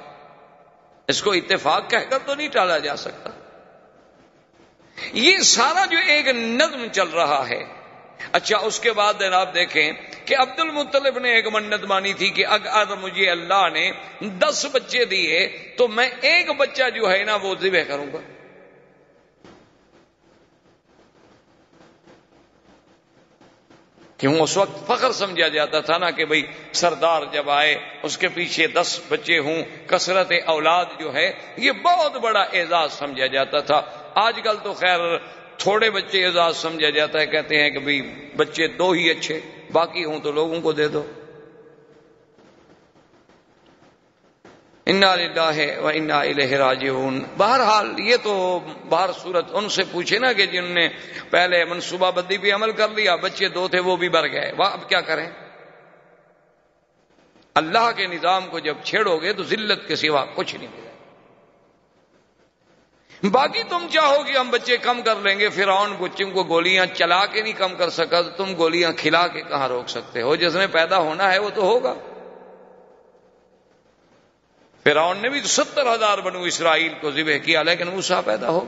اس کو اتفاق کہہ کر تو نہیں ٹالا جا سکتا۔ یہ سارا جو ایک نظم چل رہا ہے۔ اچھا اس کے بعد جناب دیکھیں کہ عبد المطلب نے ایک منت مانی تھی کہ اگر مجھے اللہ نے 10 بچے دیے تو میں 1 بچہ جو ہے نا وہ ذبح کروں گا۔ کیوں اس وقت فخر سمجھا جاتا تھا نا کہ بھئی سردار جب آئے اس کے پیچھے 10 بچے ہوں، کثرت اولاد جو ہے یہ بہت بڑا اعزاز سمجھا جاتا تھا۔ آج کل تو خیر تھوڑے بچے اعزاز سمجھا جاتا ہے، کہتے ہیں کہ بھئی بچے 2 ہی اچھے، باقی ہوں تو لوگوں کو دے دو۔ انا للہ و انا الیہ راجعون۔ بہرحال یہ تو باہر صورت ان سے پوچھے نا کہ جن نے پہلے منصوبہ بندی پہ عمل کر لیا، بچے 2 تھے وہ بھی مر گئے، اب کیا کریں؟ اللہ کے نظام کو جب چھیڑو گے تو ذلت کے سوا کچھ نہیں ملے۔ باقی تم چاہو کہ ہم بچے کم کر لیں گے، فرعون بچوں کو گولیاں چلا کے نہیں کم کر سکا تو تم گولیاں کھلا کے کہاں روک سکتے ہو؟ جس نے پیدا ہونا ہے وہ تو ہوگا۔ فرعون نے بھی تو 70,000 بنو اسرائیل کو ذبح کیا لیکن موسیٰ پیدا ہو۔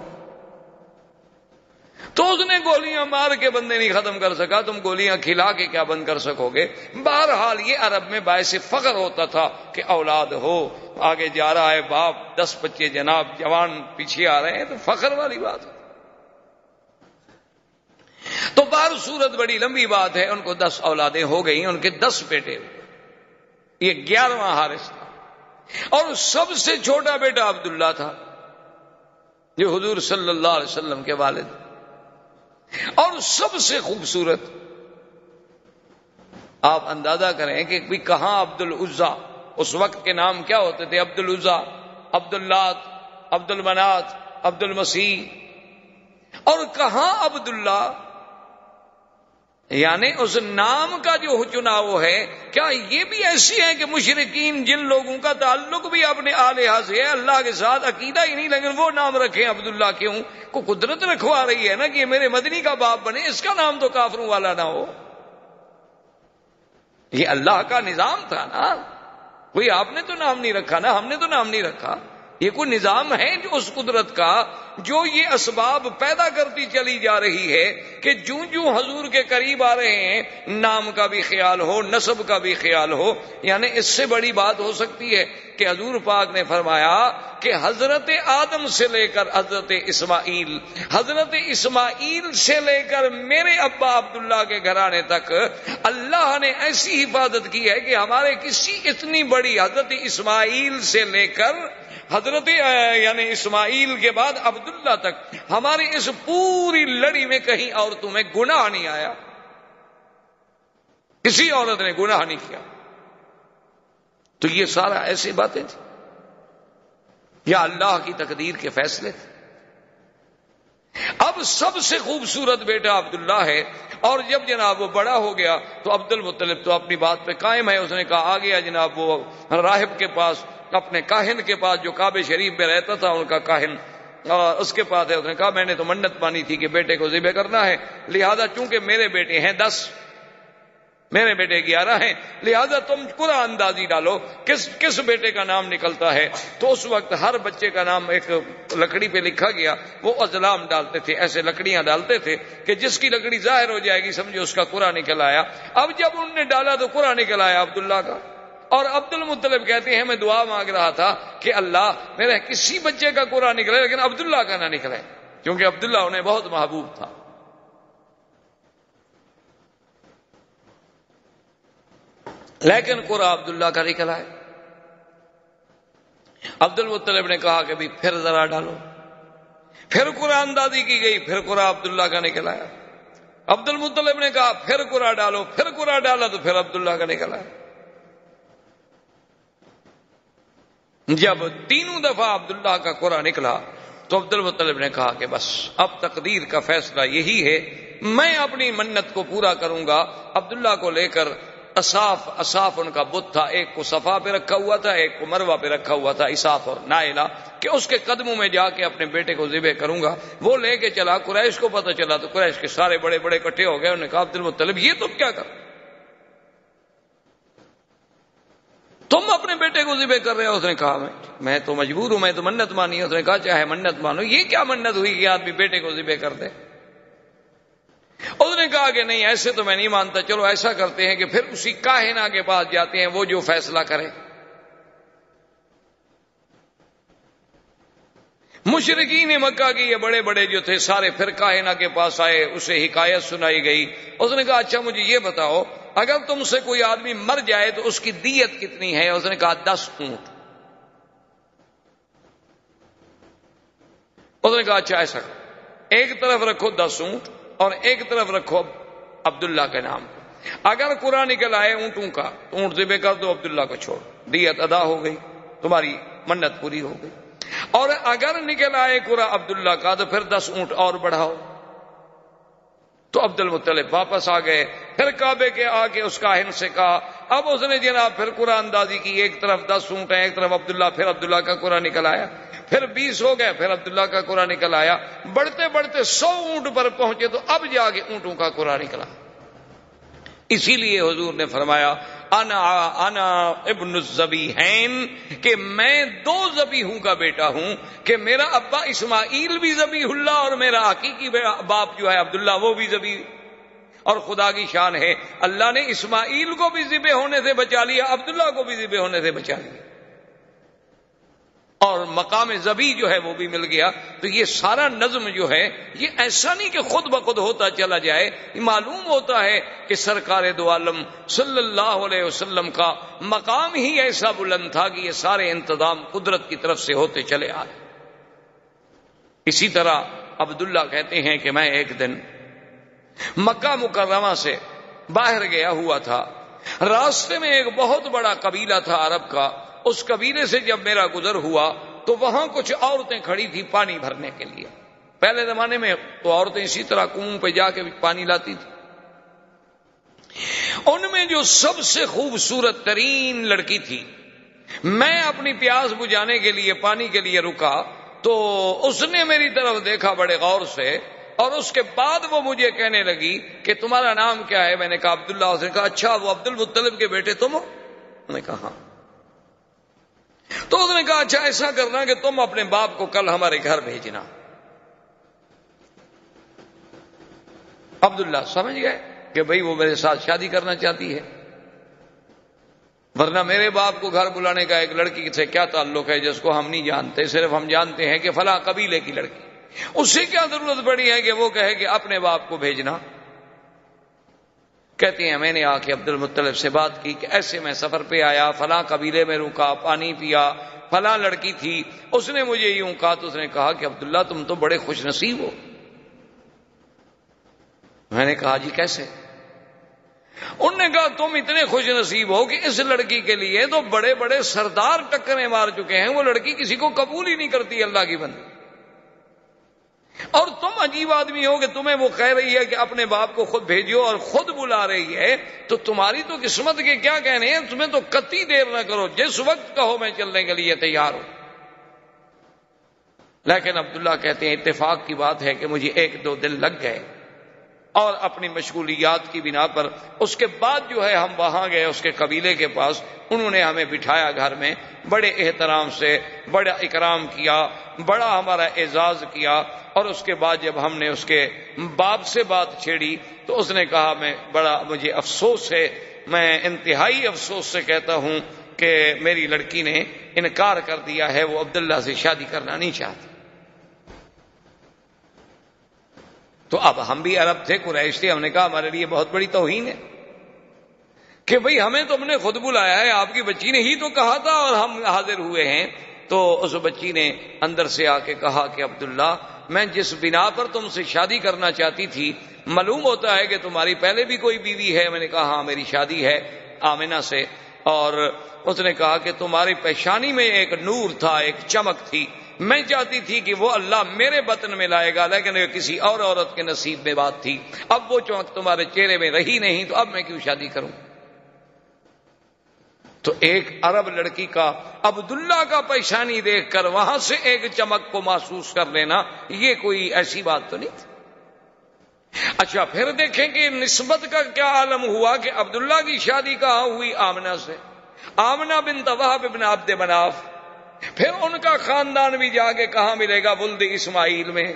تو اس نے گولیاں مار کے بندے نہیں ختم کر سکا، تم گولیاں کھلا کے کیا بند کر سکو گے؟ بہرحال یہ عرب میں باعث فخر ہوتا تھا کہ اولاد ہو، آگے جا رہا ہے باپ، 10 بچے جناب جوان پیچھے آ رہے ہیں، تو فخر والی بات ہے۔ تو بہر صورت بڑی لمبی بات ہے، ان کو 10 اولادیں ہو گئیں، ان کے 10 بیٹے ہوئے، یہ 11واں حارث تھا، اور سب سے چھوٹا بیٹا عبداللہ تھا جو حضور صلی اللہ علیہ وسلم کے والد، اور سب سے خوبصورت۔ آپ اندازہ کریں کہ کہاں عبد العزا، اس وقت کے نام کیا ہوتے تھے؟ عبد العزا، عبد اللات، عبد المنات، عبد المسیح، اور کہاں عبداللہ؟ یعنی اس نام کا جو چناؤ ہے، کیا یہ بھی ایسی ہے کہ مشرکین جن لوگوں کا تعلق بھی اپنے الہہ سے ہے، اللہ کے ساتھ عقیدہ ہی نہیں، لیکن وہ نام رکھیں عبداللہ؟ کیوں؟ کو قدرت رکھوا رہی ہے نا کہ یہ میرے مدنی کا باپ بنے، اس کا نام تو کافروں والا نہ ہو۔ یہ اللہ کا نظام تھا نا، کوئی آپ نے تو نام نہیں رکھا نا، ہم نے تو نام نہیں رکھا، یہ کوئی نظام ہے جو اس قدرت کا، جو یہ اسباب پیدا کرتی چلی جا رہی ہے کہ جوں حضور کے قریب آ رہے ہیں نام کا بھی خیال ہو، نسب کا بھی خیال ہو۔ یعنی اس سے بڑی بات ہو سکتی ہے کہ حضور پاک نے فرمایا کہ حضرت آدم سے لے کر حضرت اسماعیل سے لے کر میرے ابا عبداللہ کے گھرانے تک اللہ نے ایسی حفاظت کی ہے کہ ہمارے کسی اتنی بڑی حضرت اسماعیل سے لے کر حضرت یعنی اسماعیل کے بعد عبداللہ تک ہماری اس پوری لڑی میں کہیں عورتوں میں گناہ نہیں آیا، کسی عورت نے گناہ نہیں کیا۔ تو یہ سارا ایسی باتیں تھیں یا اللہ کی تقدیر کے فیصلے تھے۔ اب سب سے خوبصورت بیٹا عبداللہ ہے، اور جب جناب وہ بڑا ہو گیا تو عبد المطلب تو اپنی بات پہ قائم ہے، اس نے کہا آ گیا جناب وہ راہب کے پاس، اپنے کاہن کے پاس جو کعبے شریف میں رہتا تھا، ان کا کاہن اس کے پاس ہے۔ اس نے کہا میں نے تو منت مانی تھی کہ بیٹے کو ذبح کرنا ہے، لہذا چونکہ میرے بیٹے ہیں 10، میرے بیٹے 11 ہیں، لہذا تم قرعہ اندازی ڈالو کس بیٹے کا نام نکلتا ہے۔ تو اس وقت ہر بچے کا نام ایک لکڑی پہ لکھا گیا، وہ ازلام ڈالتے تھے، ایسے لکڑیاں ڈالتے تھے کہ جس کی لکڑی ظاہر ہو جائے گی سمجھو اس کا قرعہ نکل آیا۔ اب جب انہوں نے ڈالا تو قرعہ نکل آیا عبداللہ کا، اور عبد المطلب کہتے ہیں میں دعا مانگ رہا تھا کہ اللہ میرے کسی بچے کا قرعہ نکلے لیکن عبداللہ کا نہ نکلے، کیونکہ عبداللہ انہیں بہت محبوب تھا۔ لیکن قرعہ عبداللہ کا نکلا ہے۔ عبد المطلب نے کہا کہ بھی پھر ذرا ڈالو، پھر قرعہ اندازی کی گئی، پھر قرعہ عبداللہ کا نکلا ہے۔ عبد المطلب نے کہا پھر قرعہ ڈالو، پھر قرعہ ڈالا تو پھر عبداللہ کا نکلا ہے۔ جب 3 دفعہ عبداللہ کا قرعہ نکلا تو عبد المطلب نے کہا کہ بس اب تقدیر کا فیصلہ یہی ہے، میں اپنی منت کو پورا کروں گا۔ عبداللہ کو لے کر اصاف ان کا بت تھا، ایک کو صفا پہ رکھا ہوا تھا، ایک کو مروہ پہ رکھا ہوا تھا، اصاف اور نائلہ، کہ اس کے قدموں میں جا کے اپنے بیٹے کو ذبح کروں گا۔ وہ لے کے چلا، قریش کو پتہ چلا تو قریش کے سارے بڑے بڑے اکٹھے ہو گئے۔ انہوں نے کہا عبد المطلب یہ تم کیا کر، تم اپنے بیٹے کو ذبح کر رہے ہو؟ اس نے کہا میں تو مجبور ہوں، میں تو منت مانی ہے۔ اس نے کہا چاہے منت مانو، یہ کیا منت ہوئی کہ آدمی بیٹے کو ذبح کر دے؟ اس نے کہا کہ نہیں ایسے تو میں نہیں مانتا، چلو ایسا کرتے ہیں کہ پھر اسی کاہنہ کے پاس جاتے ہیں، وہ جو فیصلہ کرے۔ مشرکین مکہ کے یہ بڑے بڑے جو تھے سارے پھر کاہنہ کے پاس آئے، اسے حکایت سنائی گئی۔ اس نے کہا اچھا مجھے یہ بتاؤ اگر تم سے کوئی آدمی مر جائے تو اس کی دیت کتنی ہے؟ اس نے کہا 10 اونٹ۔ اس نے کہا اچھا ایسا کرو، ایک طرف رکھو 10 اونٹ اور ایک طرف رکھو عبداللہ کے نام، اگر قرعہ نکل آئے اونٹوں کا تو اونٹ ذبح کر دو، عبداللہ کو چھوڑ، دیت ادا ہو گئی، تمہاری منت پوری ہو گئی۔ اور اگر نکل آئے قرعہ عبداللہ کا تو پھر 10 اونٹ اور بڑھاؤ۔ تو عبد المطلب واپس آ گئے، پھر کعبے کے آ کے اس کاہن سے کہا، اب اس نے جناب پھر قرعہ اندازی کی، ایک طرف 10 اونٹ ہیں، ایک طرف عبداللہ، پھر عبداللہ کا قرعہ نکل آیا، پھر 20 ہو گئے، پھر عبداللہ کا قرعہ نکل آیا، بڑھتے بڑھتے 100 اونٹ پر پہنچے تو اب جا کے اونٹوں کا قرعہ نکلا۔ اسی لیے حضور نے فرمایا انا ابن الذبیحین، کہ میں دو ذبیحوں کا بیٹا ہوں، کہ میرا ابا اسماعیل بھی ذبیح اللہ اور میرا حقیقی باپ جو ہے عبداللہ وہ بھی ذبیح۔ اور خدا کی شان ہے، اللہ نے اسماعیل کو بھی ذبح ہونے سے بچا لیا، عبداللہ کو بھی ذبح ہونے سے بچا لیا، اور مقام ذبیح جو ہے وہ بھی مل گیا۔ تو یہ سارا نظم جو ہے یہ ایسا نہیں کہ خود بخود ہوتا چلا جائے، یہ معلوم ہوتا ہے کہ سرکار دو عالم صلی اللہ علیہ وسلم کا مقام ہی ایسا بلند تھا کہ یہ سارے انتظام قدرت کی طرف سے ہوتے چلے آئے۔ اسی طرح عبداللہ کہتے ہیں کہ میں ایک دن مکہ مکرمہ سے باہر گیا ہوا تھا، راستے میں ایک بہت بڑا قبیلہ تھا عرب کا، اس قبیلے سے جب میرا گزر ہوا تو وہاں کچھ عورتیں کھڑی تھی پانی بھرنے کے لیے۔ پہلے زمانے میں تو عورتیں اسی طرح کنویں پہ جا کے پانی لاتی تھی۔ ان میں جو سب سے خوبصورت ترین لڑکی تھی، میں اپنی پیاس بجھانے کے لیے پانی کے لیے رکا تو اس نے میری طرف دیکھا بڑے غور سے، اور اس کے بعد وہ مجھے کہنے لگی کہ تمہارا نام کیا ہے؟ میں نے کہا عبداللہ۔ اس نے کہا اچھا وہ عبد المطلب کے بیٹے تم ہو؟ میں نے کہا ہاں۔ تو اس نے کہا اچھا ایسا کرنا کہ تم اپنے باپ کو کل ہمارے گھر بھیجنا۔ عبداللہ سمجھ گئے کہ بھئی وہ میرے ساتھ شادی کرنا چاہتی ہے، ورنہ میرے باپ کو گھر بلانے کا ایک لڑکی سے کیا تعلق ہے جس کو ہم نہیں جانتے، صرف ہم جانتے ہیں کہ فلاں قبیلے کی لڑکی، اس سے کیا ضرورت پڑی ہے کہ وہ کہے کہ اپنے باپ کو بھیجنا۔ کہتے ہیں میں نے آ کے عبد المطلب سے بات کی کہ ایسے میں سفر پہ آیا، فلاں قبیلے میں رکا، پانی پیا، فلاں لڑکی تھی، اس نے مجھے یوں کہا۔ تو اس نے کہا کہ عبداللہ تم تو بڑے خوش نصیب ہو۔ میں نے کہا جی کیسے؟ انہوں نے کہا تم اتنے خوش نصیب ہو کہ اس لڑکی کے لیے تو بڑے بڑے سردار ٹکریں مار چکے ہیں، وہ لڑکی کسی کو قبول ہی نہیں کرتی اللہ کی بندی، اور تم عجیب آدمی ہو کہ تمہیں وہ کہہ رہی ہے کہ اپنے باپ کو خود بھیجو اور خود بلا رہی ہے، تو تمہاری تو قسمت کے کیا کہنے ہیں، تمہیں تو قطعی دیر نہ کرو، جس وقت کہو میں چلنے کے لیے تیار ہوں۔ لیکن عبداللہ کہتے ہیں اتفاق کی بات ہے کہ مجھے 1-2 دن لگ گئے، اور اپنی مشغولیات کی بنا پر اس کے بعد جو ہے ہم وہاں گئے اس کے قبیلے کے پاس، انہوں نے ہمیں بٹھایا گھر میں، بڑے احترام سے بڑا اکرام کیا، بڑا ہمارا اعزاز کیا، اور اس کے بعد جب ہم نے اس کے باپ سے بات چھیڑی تو اس نے کہا مجھے افسوس ہے، میں انتہائی افسوس سے کہتا ہوں کہ میری لڑکی نے انکار کر دیا ہے، وہ عبداللہ سے شادی کرنا نہیں چاہتی۔ تو اب ہم بھی عرب تھے، قریش تھے، ہم نے کہا ہمارے لیے بہت بڑی توہین ہے کہ بھئی ہمیں تم نے خود بلایا ہے، آپ کی بچی نے ہی تو کہا تھا اور ہم حاضر ہوئے ہیں۔ تو اس بچی نے اندر سے آ کے کہا کہ عبداللہ میں جس بنا پر تم سے شادی کرنا چاہتی تھی، معلوم ہوتا ہے کہ تمہاری پہلے بھی کوئی بیوی ہے؟ میں نے کہا ہاں میری شادی ہے آمنہ سے، اور اس نے کہا کہ تمہاری پیشانی میں ایک نور تھا، ایک چمک تھی، میں چاہتی تھی کہ وہ اللہ میرے بطن میں لائے گا، لیکن یہ کسی اور عورت کے نصیب میں بات تھی، اب وہ چمک تمہارے چہرے میں رہی نہیں، تو اب میں کیوں شادی کروں؟ تو ایک عرب لڑکی کا عبداللہ کا پیشانی دیکھ کر وہاں سے ایک چمک کو محسوس کر لینا، یہ کوئی ایسی بات تو نہیں تھی۔ اچھا پھر دیکھیں کہ نسبت کا کیا عالم ہوا کہ عبداللہ کی شادی کہاں ہوئی؟ آمنہ سے، آمنہ بنت وہب بن عبد مناف۔ پھر ان کا خاندان بھی جا کے کہاں ملے گا؟ ولد اسماعیل میں۔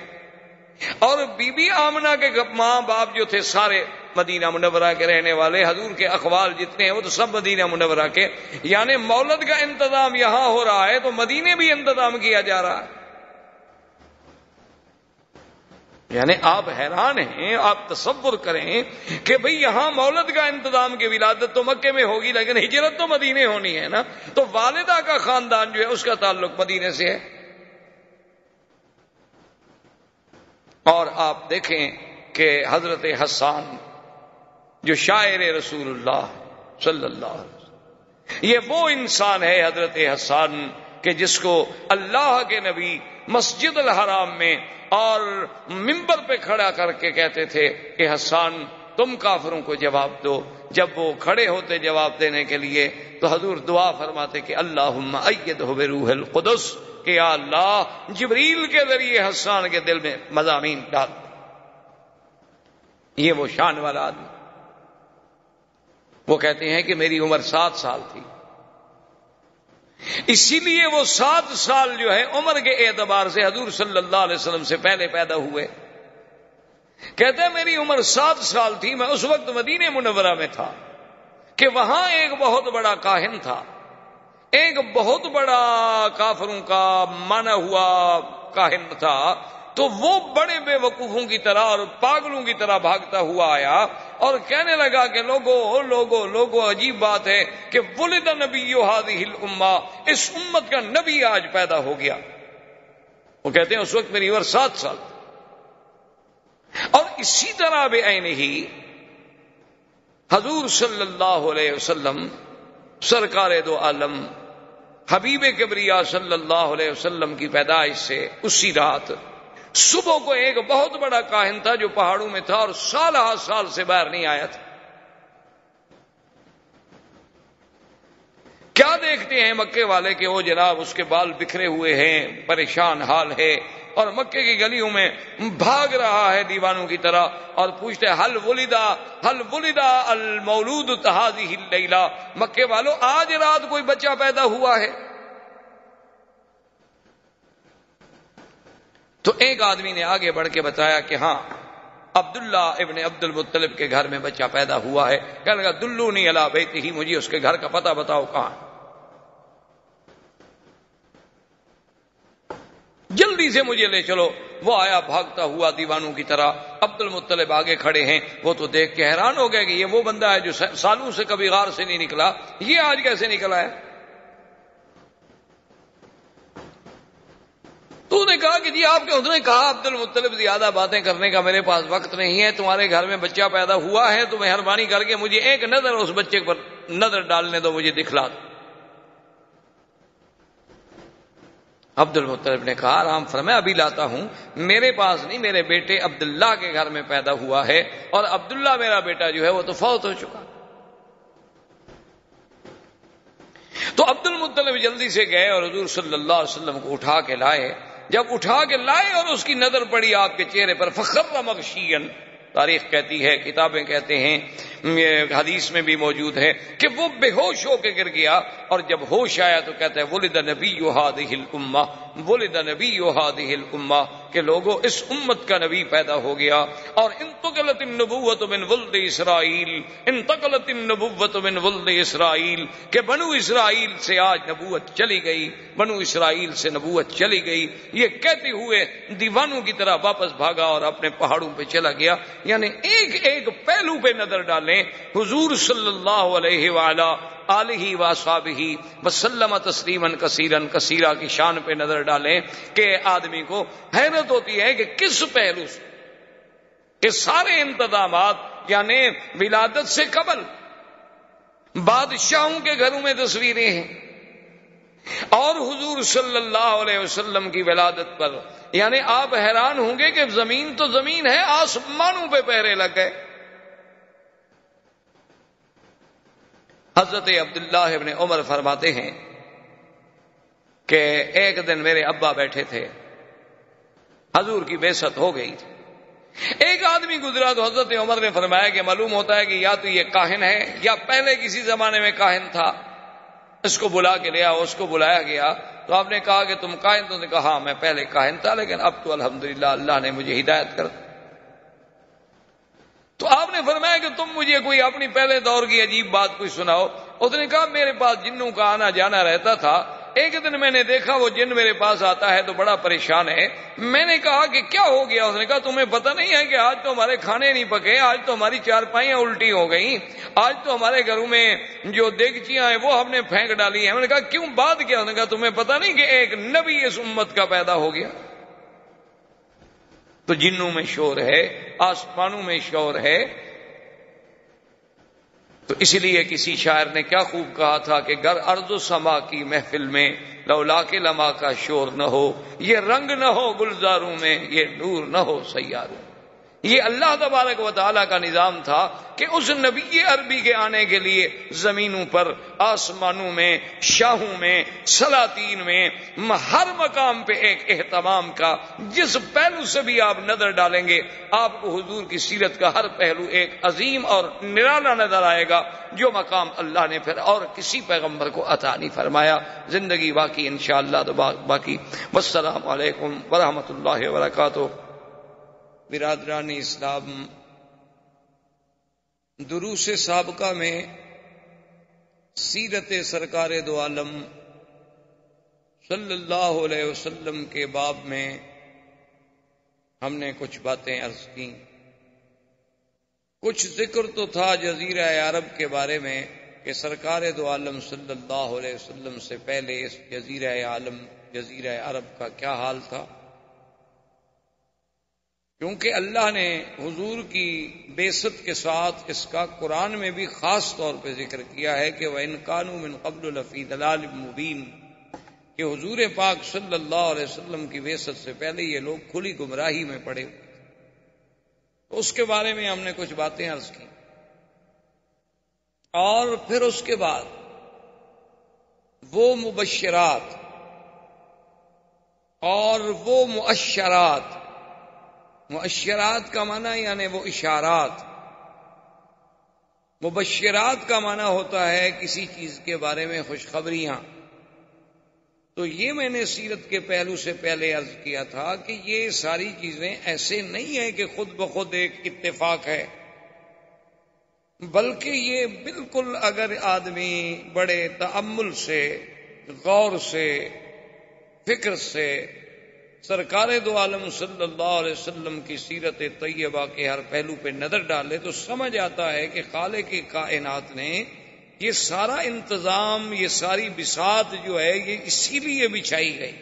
اور بی بی آمنہ کے ماں باپ جو تھے سارے مدینہ منورہ کے رہنے والے، حضور کے اقوال جتنے ہیں وہ تو سب مدینہ منورہ کے، یعنی مولد کا انتظام یہاں ہو رہا ہے تو مدینے بھی انتظام کیا جا رہا ہے۔ یعنی آپ حیران ہیں، آپ تصور کریں کہ بھئی یہاں مولد کا انتظام کی ولادت تو مکے میں ہوگی لیکن ہجرت تو مدینے ہونی ہے نا، تو والدہ کا خاندان جو ہے اس کا تعلق مدینے سے ہے۔ اور آپ دیکھیں کہ حضرت حسان جو شاعر رسول اللہ صلی اللہ علیہ وسلم، یہ وہ انسان ہے حضرت حسان کہ جس کو اللہ کے نبی مسجد الحرام میں اور منبر پہ کھڑا کر کے کہتے تھے کہ حسان تم کافروں کو جواب دو۔ جب وہ کھڑے ہوتے جواب دینے کے لیے تو حضور دعا فرماتے کہ اللہم ایدہ بروح القدس، کہ یا اللہ جبریل کے ذریعے حسان کے دل میں مضامین ڈال۔ یہ وہ شان والا آدمی۔ وہ کہتے ہیں کہ میری عمر 7 سال تھی، اسی لیے وہ 7 سال جو ہے عمر کے اعتبار سے حضور صلی اللہ علیہ وسلم سے پہلے پیدا ہوئے۔ کہتے ہیں میری عمر 7 سال تھی، میں اس وقت مدینہ منورہ میں تھا کہ وہاں ایک بہت بڑا کاہن تھا، ایک بہت بڑا کافروں کا مانا ہوا کاہن تھا، تو وہ بڑے بے وقوفوں کی طرح اور پاگلوں کی طرح بھاگتا ہوا آیا اور کہنے لگا کہ لوگو عجیب بات ہے کہ ولد نبی هذه الامہ، اس امت کا نبی آج پیدا ہو گیا۔ وہ کہتے ہیں اس وقت میری عمر 7 سال، اور اسی طرح بے عین ہی حضور صلی اللہ علیہ وسلم سرکار دو عالم حبیب کبریا صلی اللہ علیہ وسلم کی پیدائش سے اسی رات صبح کو ایک بہت بڑا کاہن تھا جو پہاڑوں میں تھا اور سال سے باہر نہیں آیا تھا۔ کیا دیکھتے ہیں مکے والے کہ وہ جناب اس کے بال بکھرے ہوئے ہیں، پریشان حال ہے، اور مکے کی گلیوں میں بھاگ رہا ہے دیوانوں کی طرح، اور پوچھتے ہیں حل ولدا المولود هذه الليلہ، مکے والوں آج رات کوئی بچہ پیدا ہوا ہے؟ تو ایک آدمی نے آگے بڑھ کے بتایا کہ ہاں عبداللہ ابن عبد المطلب کے گھر میں بچہ پیدا ہوا ہے۔ کہنے لگا دلونی علی بیتہ، مجھے اس کے گھر کا پتہ بتاؤ کہاں۔ جلدی سے مجھے لے چلو۔ وہ آیا بھاگتا ہوا دیوانوں کی طرح، عبد المطلب آگے کھڑے ہیں، وہ تو دیکھ کے حیران ہو گئے کہ یہ وہ بندہ ہے جو سالوں سے کبھی غار سے نہیں نکلا، یہ آج کیسے نکلا ہے؟ تو نے کہا کہ جی آپ کے، انہوں نے کہا عبد المطلب زیادہ باتیں کرنے کا میرے پاس وقت نہیں ہے، تمہارے گھر میں بچہ پیدا ہوا ہے تو مہربانی کر کے مجھے ایک نظر اس بچے پر نظر ڈالنے دو، مجھے دکھلا دو۔ عبد المطلب نے کہا آرام فرمائے، ابھی لاتا ہوں، میرے پاس نہیں، میرے بیٹے عبداللہ کے گھر میں پیدا ہوا ہے، اور عبداللہ میرا بیٹا جو ہے وہ تو فوت ہو چکا۔ تو عبد المطلب جلدی سے گئے اور حضور صلی اللہ علیہ وسلم کو اٹھا کے لائے۔ جب اٹھا کے لائے اور اس کی نظر پڑی آپ کے چہرے پر، فخر مغشیاً، تاریخ کہتی ہے، کتابیں کہتے ہیں، حدیث میں بھی موجود ہے کہ وہ بے ہوش ہو کے گر گیا، اور جب ہوش آیا تو کہتا ہے ولد نبی هذه الامہ، ولد نبی هذه الامہ، کہ لوگوں اس امت کا نبی پیدا ہو گیا۔ اور انتقلت النبوۃ من ولد اسرائیل، انتقلت النبوۃ من ولد اسرائیل، کہ بنو اسرائیل سے آج نبوت چلی گئی، بنو اسرائیل سے نبوت چلی گئی، یہ کہتے ہوئے دیوانوں کی طرح واپس بھاگا اور اپنے پہاڑوں پہ چلا گیا۔ یعنی ایک ایک پہلو پہ نظر ڈالیں، حضور صلی اللہ علیہ وآلہ آلہ واصحابہ وسلم تسلیما کثیرا کثیرا کی شان پہ نظر ڈالیں کہ آدمی کو حیرت ہوتی ہے کہ کس پہلو سے، کہ سارے انتظامات یعنی ولادت سے قبل بادشاہوں کے گھروں میں تصویریں ہیں، اور حضور صلی اللہ علیہ وسلم کی ولادت پر یعنی آپ حیران ہوں گے کہ زمین تو زمین ہے، آسمانوں پہ پہرے لگ گئے۔ حضرت عبداللہ ابن عمر فرماتے ہیں کہ ایک دن میرے ابا بیٹھے تھے، حضور کی بعثت ہو گئی تھی، ایک آدمی گزرا تو حضرت عمر نے فرمایا کہ معلوم ہوتا ہے کہ یا تو یہ کاہن ہے یا پہلے کسی زمانے میں کاہن تھا، اس کو بلا کے لیا۔ اس کو بلایا گیا تو آپ نے کہا کہ تم کاہن؟ تو نے کہا ہاں میں پہلے کاہن تھا لیکن اب تو الحمدللہ اللہ نے مجھے ہدایت کر دی۔ تو آپ نے فرمایا کہ تم مجھے کوئی اپنی پہلے دور کی عجیب بات کوئی سناؤ۔ اس نے کہا میرے پاس جنوں کا آنا جانا رہتا تھا، ایک دن میں نے دیکھا وہ جن میرے پاس آتا ہے تو بڑا پریشان ہے۔ میں نے کہا کہ کیا ہو گیا؟ اس نے کہا تمہیں پتہ نہیں ہے کہ آج تو ہمارے کھانے نہیں پکے، آج تو ہماری چارپائیاں الٹی ہو گئیں، آج تو ہمارے گھروں میں جو دیگچیاں ہیں وہ ہم نے پھینک ڈالی ہیں۔ میں نے کہا کیوں، بات کیا؟ اس نے کہا تمہیں پتہ نہیں کہ ایک نبی اس امت کا پیدا ہو گیا؟ تو جنوں میں شور ہے، آسمانوں میں شور ہے۔ تو اس لیے کسی شاعر نے کیا خوب کہا تھا کہ گر ارض و سما کی محفل میں لولا کے لما کا شور نہ ہو، یہ رنگ نہ ہو گلزاروں میں، یہ نور نہ ہو سیاروں۔ یہ اللہ تبارک و تعالیٰ کا نظام تھا کہ اس نبی عربی کے آنے کے لیے زمینوں پر، آسمانوں میں، شاہوں میں، سلاطین میں، ہر مقام پہ ایک اہتمام کا، جس پہلو سے بھی آپ نظر ڈالیں گے آپ کو حضور کی سیرت کا ہر پہلو ایک عظیم اور نرالا نظر آئے گا۔ جو مقام اللہ نے پھر اور کسی پیغمبر کو عطا نہیں فرمایا. زندگی باقی انشاءاللہ تو باقی. والسلام علیکم ورحمۃ اللہ وبرکاتہ. برادران اسلام، دروس سابقہ میں سیرت سرکار دو عالم صلی اللہ علیہ وسلم کے باب میں ہم نے کچھ باتیں عرض کی. کچھ ذکر تو تھا جزیرہ عرب کے بارے میں کہ سرکار دو عالم صلی اللہ علیہ وسلم سے پہلے اس جزیرہ عرب کا کیا حال تھا، کیونکہ اللہ نے حضور کی بعثت کے ساتھ اس کا قرآن میں بھی خاص طور پہ ذکر کیا ہے کہ وَإِن كَانُوا مِن قَبْلُ لَفِي ضَلَالٍ مُبِينٍ، کہ حضور پاک صلی اللہ علیہ وسلم کی بعثت سے پہلے یہ لوگ کھلی گمراہی میں پڑے ہوئے تھے. تو اس کے بارے میں ہم نے کچھ باتیں عرض کی. اور پھر اس کے بعد وہ مبشرات اور وہ مؤشرات، مؤشرات کا معنی یعنی وہ اشارات، مبشرات کا معنی ہوتا ہے کسی چیز کے بارے میں خوشخبریاں. تو یہ میں نے سیرت کے پہلو سے پہلے عرض کیا تھا کہ یہ ساری چیزیں ایسے نہیں ہیں کہ خود بخود ایک اتفاق ہے، بلکہ یہ بالکل اگر آدمی بڑے تأمل سے، غور سے، فکر سے سرکار دو عالم صلی اللہ علیہ وسلم کی سیرت طیبہ کے ہر پہلو پہ نظر ڈالے تو سمجھ آتا ہے کہ خالق کائنات نے یہ سارا انتظام، یہ ساری بساط جو ہے یہ اسی لیے بچھائی گئی.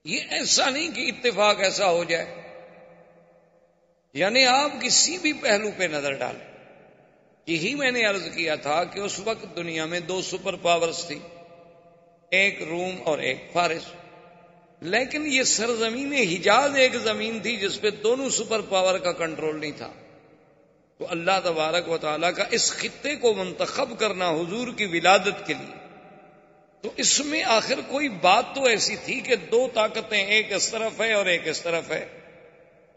یہ ایسا نہیں کہ اتفاق ایسا ہو جائے. یعنی آپ کسی بھی پہلو پہ نظر ڈالیں. یہی میں نے عرض کیا تھا کہ اس وقت دنیا میں دو سپر پاورز تھی، ایک روم اور ایک فارس. لیکن یہ سرزمین حجاز ایک زمین تھی جس پہ دونوں سپر پاور کا کنٹرول نہیں تھا. تو اللہ تبارک و تعالیٰ کا اس خطے کو منتخب کرنا حضور کی ولادت کے لیے، تو اس میں آخر کوئی بات تو ایسی تھی کہ دو طاقتیں، ایک اس طرف ہے اور ایک اس طرف ہے،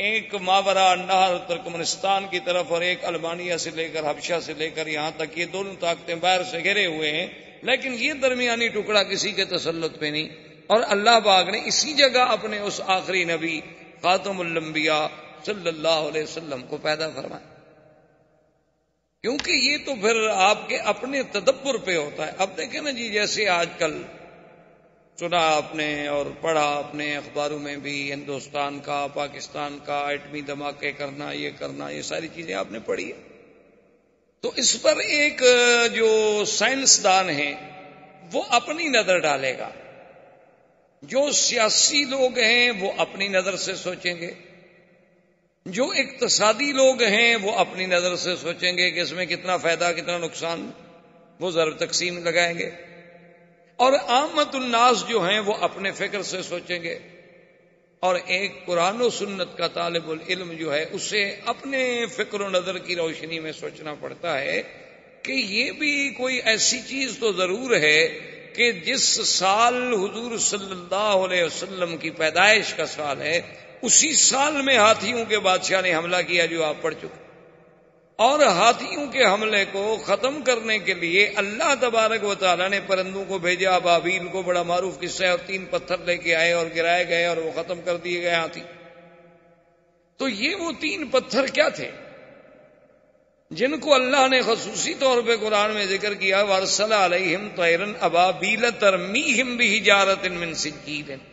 ایک ماورا نہر ترکمنستان کی طرف اور ایک المانیہ سے لے کر حبشہ سے لے کر یہاں تک، یہ دونوں طاقتیں باہر سے گھرے ہوئے ہیں. لیکن یہ درمیانی ٹکڑا کسی کے تسلط پہ نہیں. اور اللہ پاک نے اسی جگہ اپنے اس آخری نبی خاتم الانبیاء صلی اللہ علیہ وسلم کو پیدا فرمایا. کیونکہ یہ تو پھر آپ کے اپنے تدبر پہ ہوتا ہے. اب دیکھیں نا جی، جیسے آج کل سنا آپ نے اور پڑھا اپنے اخباروں میں بھی، ہندوستان کا، پاکستان کا ایٹمی دھماکے کرنا، یہ ساری چیزیں آپ نے پڑھی ہے. تو اس پر ایک جو سائنسدان ہیں وہ اپنی نظر ڈالے گا، جو سیاسی لوگ ہیں وہ اپنی نظر سے سوچیں گے، جو اقتصادی لوگ ہیں وہ اپنی نظر سے سوچیں گے کہ اس میں کتنا فائدہ کتنا نقصان، وہ ضرب تقسیم لگائیں گے. اور عامت الناس جو ہیں وہ اپنے فکر سے سوچیں گے. اور ایک قرآن و سنت کا طالب العلم جو ہے اسے اپنے فکر و نظر کی روشنی میں سوچنا پڑتا ہے کہ یہ بھی کوئی ایسی چیز تو ضرور ہے کہ جس سال حضور صلی اللہ علیہ وسلم کی پیدائش کا سال ہے، اسی سال میں ہاتھیوں کے بادشاہ نے حملہ کیا جو آپ پڑھ چکے. اور ہاتھیوں کے حملے کو ختم کرنے کے لیے اللہ تبارک و تعالیٰ نے پرندوں کو بھیجا. ابابیل کو بڑا معروف قصہ ہے، اور 3 پتھر لے کے آئے اور گرائے گئے اور وہ ختم کر دیے گئے ہاتھی. تو یہ وہ 3 پتھر کیا تھے جن کو اللہ نے خصوصی طور پہ قرآن میں ذکر کیا، وَأَرْسَلَ عَلَيْهِمْ طَيْرًا أَبَابِيلَ تَرْمِيهِمْ بِحِجَارَةٍ مِّن سِجِّيلٍ،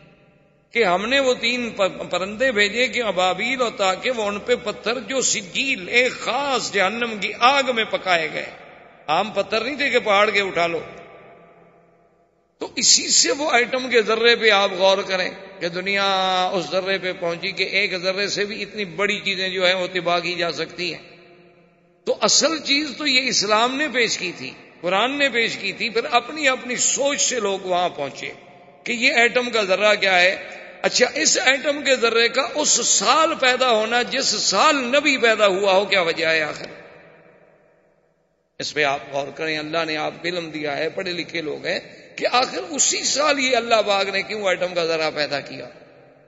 کہ ہم نے وہ 3 پرندے بھیجے کہ ابابیل، اور تاکہ وہ ان پہ پتھر جو سجیل، ایک خاص جہنم کی آگ میں پکائے گئے. عام پتھر نہیں تھے کہ پہاڑ کے اٹھا لو. تو اسی سے وہ ایٹم کے ذرے پہ آپ غور کریں کہ دنیا اس ذرے پہ پہنچی کہ ایک ذرے سے بھی اتنی بڑی چیزیں جو ہیں وہ تباہ کی جا سکتی ہیں. تو اصل چیز تو یہ اسلام نے پیش کی تھی، قرآن نے پیش کی تھی. پھر اپنی اپنی سوچ سے لوگ وہاں پہنچے کہ یہ ایٹم کا ذرہ کیا ہے. اچھا، اس ایٹم کے ذرے کا اس سال پیدا ہونا جس سال نبی پیدا ہوا ہو، کیا وجہ ہے آخر؟ اس پہ آپ غور کریں. اللہ نے آپ کو علم دیا ہے، پڑھے لکھے لوگ ہیں، کہ آخر اسی سال یہ اللہ پاک نے کیوں ایٹم کا ذرہ پیدا کیا.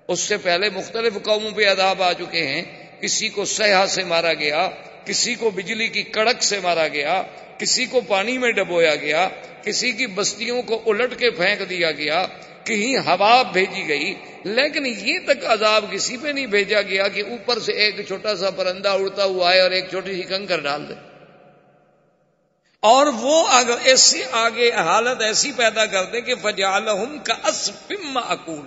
اس سے پہلے مختلف قوموں پہ عذاب آ چکے ہیں. کسی کو سیاح سے مارا گیا، کسی کو بجلی کی کڑک سے مارا گیا، کسی کو پانی میں ڈبویا گیا، کسی کی بستیوں کو الٹ کے پھینک دیا گیا، کہیں ہوا بھیجی گئی، لیکن یہ تک عذاب کسی پہ نہیں بھیجا گیا کہ اوپر سے ایک چھوٹا سا پرندہ اڑتا ہوا آئے اور ایک چھوٹی سی کنکر ڈال دے، اور وہ اگر ایسے آگے حالت ایسی پیدا کر دے کہ فجعلہم کعصف مأکول،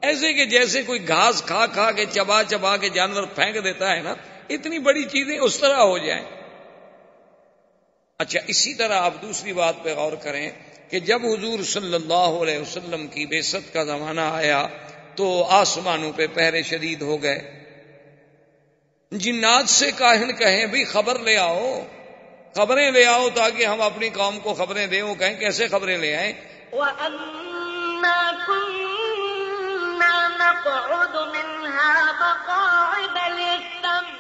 ایسے کہ جیسے کوئی گھاس کھا کھا کے چبا چبا کے جانور پھینک دیتا ہے نا، اتنی بڑی چیزیں اس طرح ہو جائیں۔ اچھا، اسی طرح آپ دوسری بات پہ غور کریں کہ جب حضور صلی اللہ علیہ وسلم کی بعثت کا زمانہ آیا تو آسمانوں پہ پہرے شدید ہو گئے، جنات سے کاہن کہیں بھی خبر لے آؤ، خبریں لے آؤ تاکہ ہم اپنی قوم کو خبریں دیں۔ وہ کہیں کیسے خبریں لے آئیں؟ وَأَنَّا كُنَّا نَقْعُدُ مِنْهَا مَقَاعِدَ لِلسَّمْعِ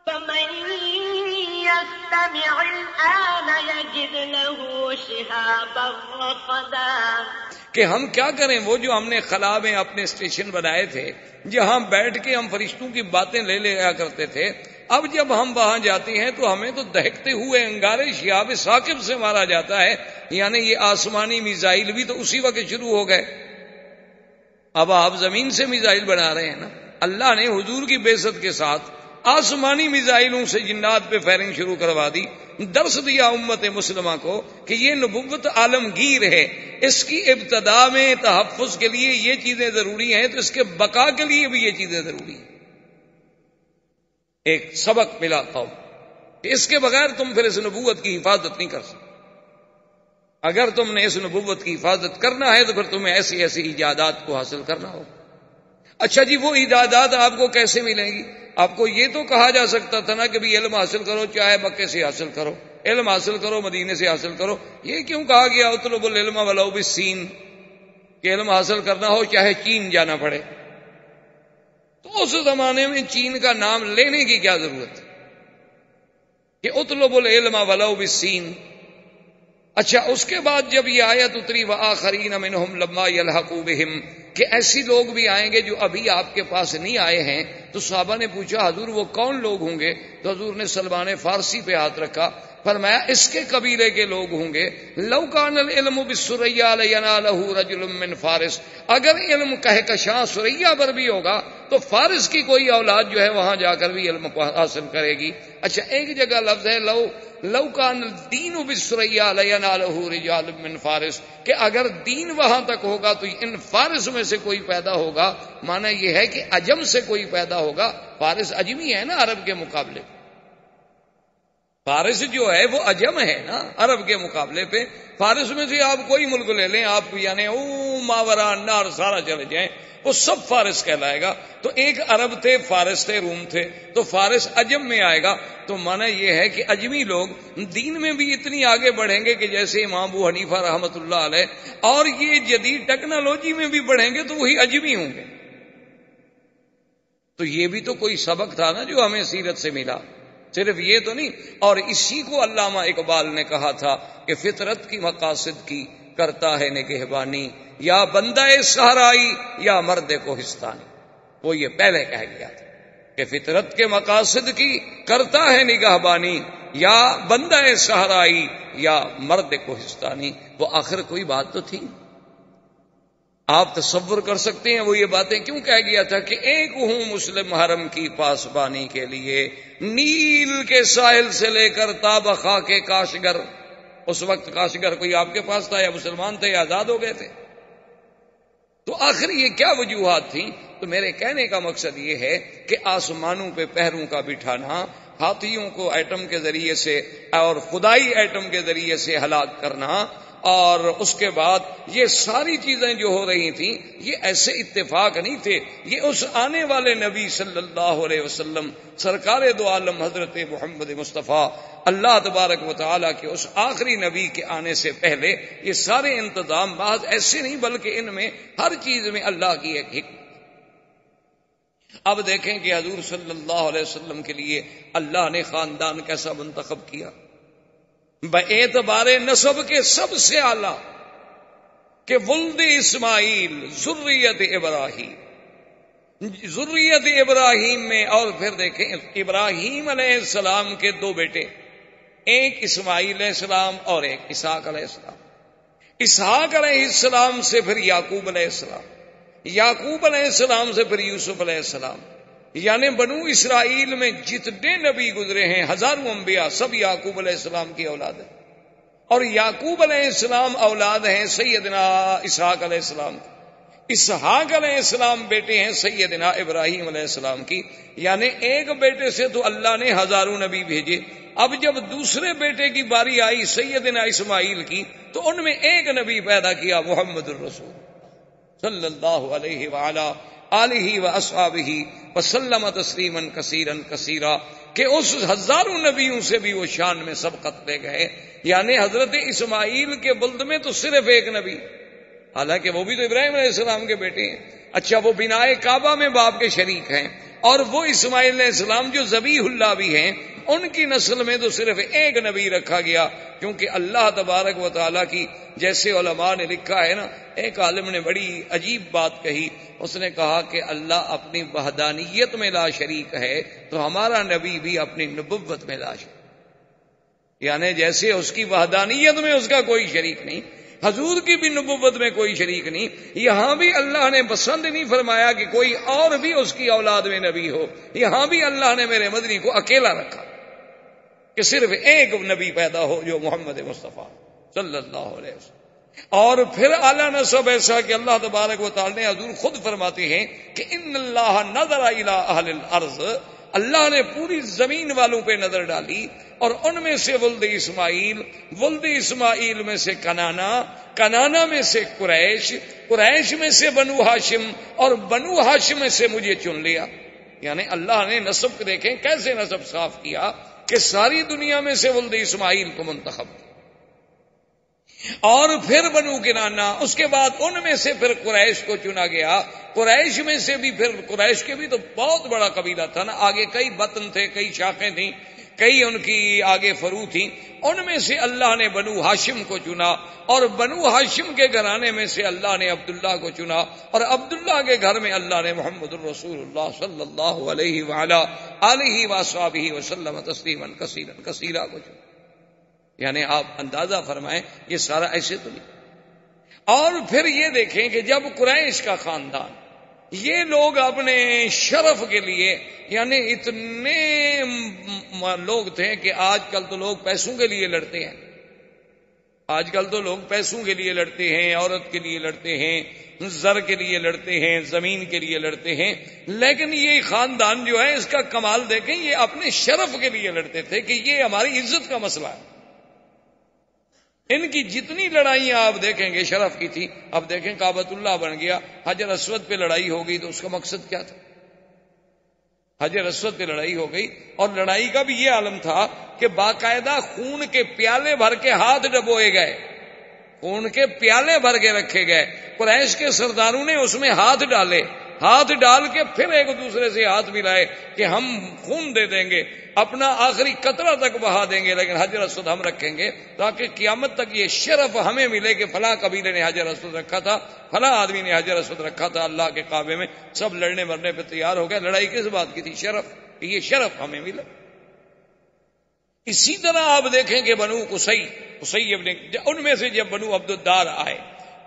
فَمَن يَسْتَمِعِ الْآنَ يَجِدْ لَهُ شِهَابًا رَّصَدًا، کہ ہم کیا کریں، وہ جو ہم نے خلا میں اپنے اسٹیشن بنائے تھے جہاں بیٹھ کے ہم فرشتوں کی باتیں لے لیا کرتے تھے، اب جب ہم وہاں جاتے ہیں تو ہمیں تو دہکتے ہوئے انگارے شہاب ثاقب سے مارا جاتا ہے، یعنی یہ آسمانی میزائل بھی تو اسی وقت شروع ہو گئے۔ اب آپ زمین سے میزائل بنا رہے ہیں نا، اللہ نے حضور کی بعثت کے ساتھ آسمانی میزائلوں سے جنات پہ فائرنگ شروع کروا دی، درس دیا امت مسلمہ کو کہ یہ نبوت عالمگیر ہے، اس کی ابتدا میں تحفظ کے لیے یہ چیزیں ضروری ہیں تو اس کے بقا کے لیے بھی یہ چیزیں ضروری ہیں۔ ایک سبق ملا قوم کہ اس کے بغیر تم پھر اس نبوت کی حفاظت نہیں کر سکتے۔ اگر تم نے اس نبوت کی حفاظت کرنا ہے تو پھر تمہیں ایسی ایسی ایجادات کو حاصل کرنا ہوگا۔ اچھا جی، وہ ایجادات آپ کو کیسے ملیں گی؟ آپ کو یہ تو کہا جا سکتا تھا نا کہ بھی علم حاصل کرو، چاہے مکے سے حاصل کرو، علم حاصل کرو مدینے سے حاصل کرو۔ یہ کیوں کہا گیا اطلبوا العلم ولو بالسین، کہ علم حاصل کرنا ہو چاہے چین جانا پڑے؟ تو اس زمانے میں چین کا نام لینے کی کیا ضرورت کہ اطلبوا العلم ولو بالسین؟ اچھا، اس کے بعد جب یہ آیت اتری وآخرین منہم لما یلحقوا بہم، کہ ایسی لوگ بھی آئیں گے جو ابھی آپ کے پاس نہیں آئے ہیں، تو صحابہ نے پوچھا حضور وہ کون لوگ ہوں گے؟ تو حضور نے سلمان فارسی پہ ہاتھ رکھا، فرمایا اس کے قبیلے کے لوگ ہوں گے۔ لو کان العلم بالثریا لینالہ رجل من فارس، اگر علم کہکشاں ثریا پر بھی ہوگا تو فارس کی کوئی اولاد جو ہے وہاں جا کر بھی علم حاصل کرے گی۔ اچھا، ایک جگہ لفظ ہے لو کان الدین بالثریا لینالہ رجال من فارس، کہ اگر دین وہاں تک ہوگا تو ان فارس میں سے کوئی پیدا ہوگا، معنی یہ ہے کہ عجم سے کوئی پیدا ہوگا۔ فارس عجمی ہے نا عرب کے مقابلے، فارس جو ہے وہ عجم ہے نا عرب کے مقابلے پہ۔ فارس میں سے آپ کوئی ملک لے لیں، آپ یعنی ماورا النہر سارا چلے جائیں، وہ سب فارس کہلائے گا۔ تو ایک عرب تھے، فارس تھے، روم تھے، تو فارس عجم میں آئے گا۔ تو معنی یہ ہے کہ عجمی لوگ دین میں بھی اتنی آگے بڑھیں گے کہ جیسے امام ابو حنیفہ رحمۃ اللہ علیہ، اور یہ جدید ٹیکنالوجی میں بھی بڑھیں گے تو وہی عجمی ہوں گے۔ تو یہ بھی تو کوئی سبق تھا نا جو ہمیں سیرت سے ملا، صرف یہ تو نہیں۔ اور اسی کو علامہ اقبال نے کہا تھا کہ فطرت کی مقاصد کی کرتا ہے نگہبانی، یا بندہ صحرائی یا مرد کوہستانی۔ وہ یہ پہلے کہہ گیا تھا کہ فطرت کے مقاصد کی کرتا ہے نگہبانی، یا بندہ صحرائی یا مرد کوہستانی۔ وہ آخر کوئی بات تو تھی، آپ تصور کر سکتے ہیں وہ یہ باتیں کیوں کہہ گیا تھا کہ ایک ہوں مسلم حرم کی پاسبانی کے لیے، نیل کے ساحل سے لے کر تابخا کے کاشگر۔ اس وقت کاشگر کوئی آپ کے پاس تھا یا مسلمان تھے یا آزاد ہو گئے تھے؟ تو آخر یہ کیا وجوہات تھیں؟ تو میرے کہنے کا مقصد یہ ہے کہ آسمانوں پہ پہروں کا بٹھانا، ہاتھیوں کو ایٹم کے ذریعے سے اور خدائی ایٹم کے ذریعے سے ہلاک کرنا، اور اس کے بعد یہ ساری چیزیں جو ہو رہی تھیں یہ ایسے اتفاق نہیں تھے، یہ اس آنے والے نبی صلی اللہ علیہ وسلم سرکار دو عالم حضرت محمد مصطفیٰ اللہ تبارک و تعالیٰ کے اس آخری نبی کے آنے سے پہلے یہ سارے انتظام محض ایسے نہیں، بلکہ ان میں ہر چیز میں اللہ کی ایک حکمت۔ اب دیکھیں کہ حضور صلی اللہ علیہ وسلم کے لیے اللہ نے خاندان کیسا منتخب کیا، باعتبار نسب کے سب سے اعلیٰ کہ ولد اسماعیل ذریت ابراہیم، ذریت ابراہیم میں، اور پھر دیکھیں ابراہیم علیہ السلام کے دو بیٹے، ایک اسماعیل علیہ السلام اور ایک اسحاق علیہ السلام۔ اسحاق علیہ السلام سے پھر یعقوب علیہ السلام، یعقوب علیہ السلام سے پھر یوسف علیہ السلام۔ یعنی بنو اسرائیل میں جتنے نبی گزرے ہیں، ہزاروں انبیاء، سب یعقوب علیہ السلام کی اولاد ہیں، اور یعقوب علیہ السلام اولاد ہیں سیدنا اسحاق علیہ السلام کی، اسحاق علیہ السلام بیٹے ہیں سیدنا ابراہیم علیہ السلام کی۔ یعنی ایک بیٹے سے تو اللہ نے ہزاروں نبی بھیجے، اب جب دوسرے بیٹے کی باری آئی سیدنا اسماعیل کی تو ان میں ایک نبی پیدا کیا، محمد الرسول صلی اللہ علیہ وآلہ آلہ واصحابہ وسلم تسلیما کثیرا کثیرا، کہ اس ہزاروں نبیوں سے بھی وہ شان میں سبقت لے گئے۔ یعنی حضرت اسماعیل کے بلد میں تو صرف ایک نبی، حالانکہ وہ بھی تو ابراہیم علیہ السلام کے بیٹے ہیں۔ اچھا، وہ بنائے کعبہ میں باپ کے شریک ہیں، اور وہ اسماعیل علیہ السلام جو ذبیح اللہ بھی ہیں، ان کی نسل میں تو صرف ایک نبی رکھا گیا، کیونکہ اللہ تبارک و تعالیٰ کی، جیسے علماء نے لکھا ہے نا، ایک عالم نے بڑی عجیب بات کہی، اس نے کہا کہ اللہ اپنی وحدانیت میں لا شریک ہے تو ہمارا نبی بھی اپنی نبوت میں لا شریک، یعنی جیسے اس کی وحدانیت میں اس کا کوئی شریک نہیں، حضور کی بھی نبوت میں کوئی شریک نہیں، یہاں بھی اللہ نے پسند نہیں فرمایا کہ کوئی اور بھی اس کی اولاد میں نبی ہو، یہاں بھی اللہ نے میرے مدنی کو اکیلا رکھا کہ صرف ایک نبی پیدا ہو جو محمد مصطفیٰ صلی اللہ علیہ وسلم۔ اور پھر اعلیٰ نسب ایسا کہ اللہ تبارک و تعالی نے، حضور خود فرماتے ہیں کہ ان اللہ نظر الی اہل الارض، اللہ نے پوری زمین والوں پہ نظر ڈالی، اور ان میں سے ولد اسماعیل، ولد اسماعیل میں سے کنانا، کنانا میں سے قریش، قریش میں سے بنو ہاشم، اور بنو ہاشم میں سے مجھے چن لیا۔ یعنی اللہ نے نسب دیکھیں کیسے نسب صاف کیا کہ ساری دنیا میں سے ولد اسماعیل کو منتخب کیا، اور پھر بنو کنانا، اس کے بعد ان میں سے پھر قریش کو چنا گیا۔ قریش میں سے بھی پھر، قریش کے بھی تو بہت بڑا قبیلہ تھا نا، آگے کئی بطن تھے، کئی شاخیں تھیں، کئی ان کی آگے فرو تھیں، ان میں سے اللہ نے بنو ہاشم کو چنا، اور بنو ہاشم کے گھرانے میں سے اللہ نے عبداللہ کو چنا، اور عبداللہ کے گھر میں اللہ نے محمد الرسول اللہ صلی اللہ علیہ وآلہ آلہ وصحبہ وسلم تسلیما کثیرا کثیرا کو چنا۔ یعنی آپ اندازہ فرمائیں یہ سارا ایسے تو نہیں۔ اور پھر یہ دیکھیں کہ جب قریش کا خاندان، یہ لوگ اپنے شرف کے لیے، یعنی اتنے لوگ تھے کہ آج کل تو لوگ پیسوں کے لیے لڑتے ہیں، آج کل تو لوگ پیسوں کے لیے لڑتے ہیں، عورت کے لیے لڑتے ہیں، زر کے لیے لڑتے ہیں، زمین کے لیے لڑتے ہیں، لیکن یہ خاندان جو ہے اس کا کمال دیکھیں، یہ اپنے شرف کے لیے لڑتے تھے کہ یہ ہماری عزت کا مسئلہ ہے۔ ان کی جتنی لڑائیاں آپ دیکھیں گے شرف کی تھی۔ اب دیکھیں کعبۃ اللہ بن گیا، حجر اسود پہ لڑائی ہو گئی تو اس کا مقصد کیا تھا؟ حجر اسود پہ لڑائی ہو گئی، اور لڑائی کا بھی یہ عالم تھا کہ باقاعدہ خون کے پیالے بھر کے ہاتھ ڈبوئے گئے، خون کے پیالے بھر کے رکھے گئے، قریش کے سرداروں نے اس میں ہاتھ ڈالے، ہاتھ ڈال کے پھر ایک دوسرے سے ہاتھ ملائے کہ ہم خون دے دیں گے، اپنا آخری قطرہ تک بہا دیں گے، لیکن حجر اسود ہم رکھیں گے تاکہ قیامت تک یہ شرف ہمیں ملے کہ فلاں قبیلے نے حجر اسود رکھا تھا، فلاں آدمی نے حجر اسود رکھا تھا اللہ کے کعبے میں۔ سب لڑنے مرنے پہ تیار ہو گئے۔ لڑائی کس بات کی تھی؟ شرف، کہ یہ شرف ہمیں ملا۔ اسی طرح آپ دیکھیں کہ بنو قصی ابن، ان میں سے جب بنو عبد الدار آئے،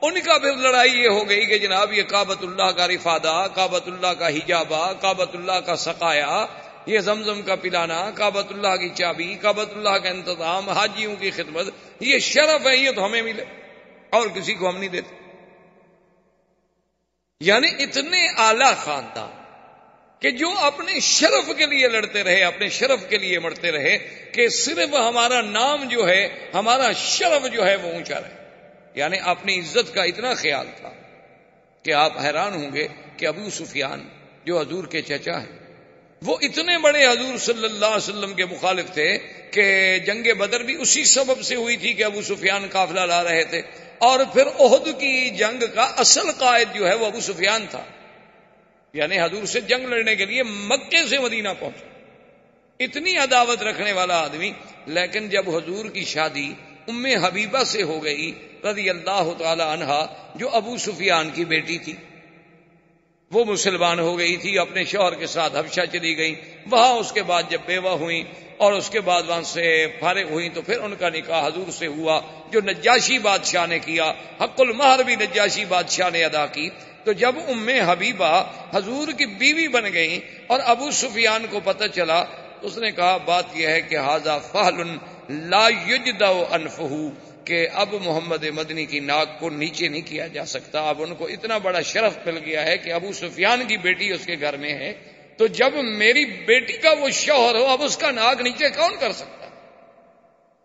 ان کا پھر لڑائی یہ ہو گئی کہ جناب یہ کعبۃ اللہ کا رفادہ، کعبۃ اللہ کا حجابہ، کعبۃ اللہ کا سقایا، یہ زمزم کا پلانا، کعبۃ اللہ کی چابی، کعبۃ اللہ کا انتظام، حاجیوں کی خدمت، یہ شرف ہے، یہ تو ہمیں ملے اور کسی کو ہم نہیں دیتے۔ یعنی اتنے اعلی خاندان کہ جو اپنے شرف کے لیے لڑتے رہے، اپنے شرف کے لیے مرتے رہے کہ صرف ہمارا نام جو ہے، ہمارا شرف جو ہے وہ اونچا رہے۔ یعنی اپنی عزت کا اتنا خیال تھا کہ آپ حیران ہوں گے کہ ابو سفیان جو حضور کے چچا ہیں، وہ اتنے بڑے حضور صلی اللہ علیہ وسلم کے مخالف تھے کہ جنگ بدر بھی اسی سبب سے ہوئی تھی کہ ابو سفیان قافلہ لا رہے تھے، اور پھر احد کی جنگ کا اصل قائد جو ہے وہ ابو سفیان تھا۔ یعنی حضور سے جنگ لڑنے کے لیے مکے سے مدینہ پہنچا، اتنی عداوت رکھنے والا آدمی، لیکن جب حضور کی شادی ام حبیبہ سے ہو گئی رضی اللہ تعالی عنہا، جو ابو سفیان کی بیٹی تھی، وہ مسلمان ہو گئی تھی، اپنے شوہر کے ساتھ حبشہ چلی گئی، وہاں اس کے بعد جب بیوہ ہوئیں اور اس کے بعد وہاں سے فارغ ہوئیں تو پھر ان کا نکاح حضور سے ہوا، جو نجاشی بادشاہ نے کیا، حق المہر بھی نجاشی بادشاہ نے ادا کی۔ تو جب ام حبیبہ حضور کی بیوی بن گئیں اور ابو سفیان کو پتہ چلا تو اس نے کہا بات یہ ہے کہ ھذا فحل لا یجدع انفہ، کہ اب محمد مدنی کی ناک کو نیچے نہیں کیا جا سکتا۔ اب ان کو اتنا بڑا شرف مل گیا ہے کہ ابو سفیان کی بیٹی اس کے گھر میں ہے، تو جب میری بیٹی کا وہ شوہر ہو اب اس کا ناک نیچے کون کر سکتا؟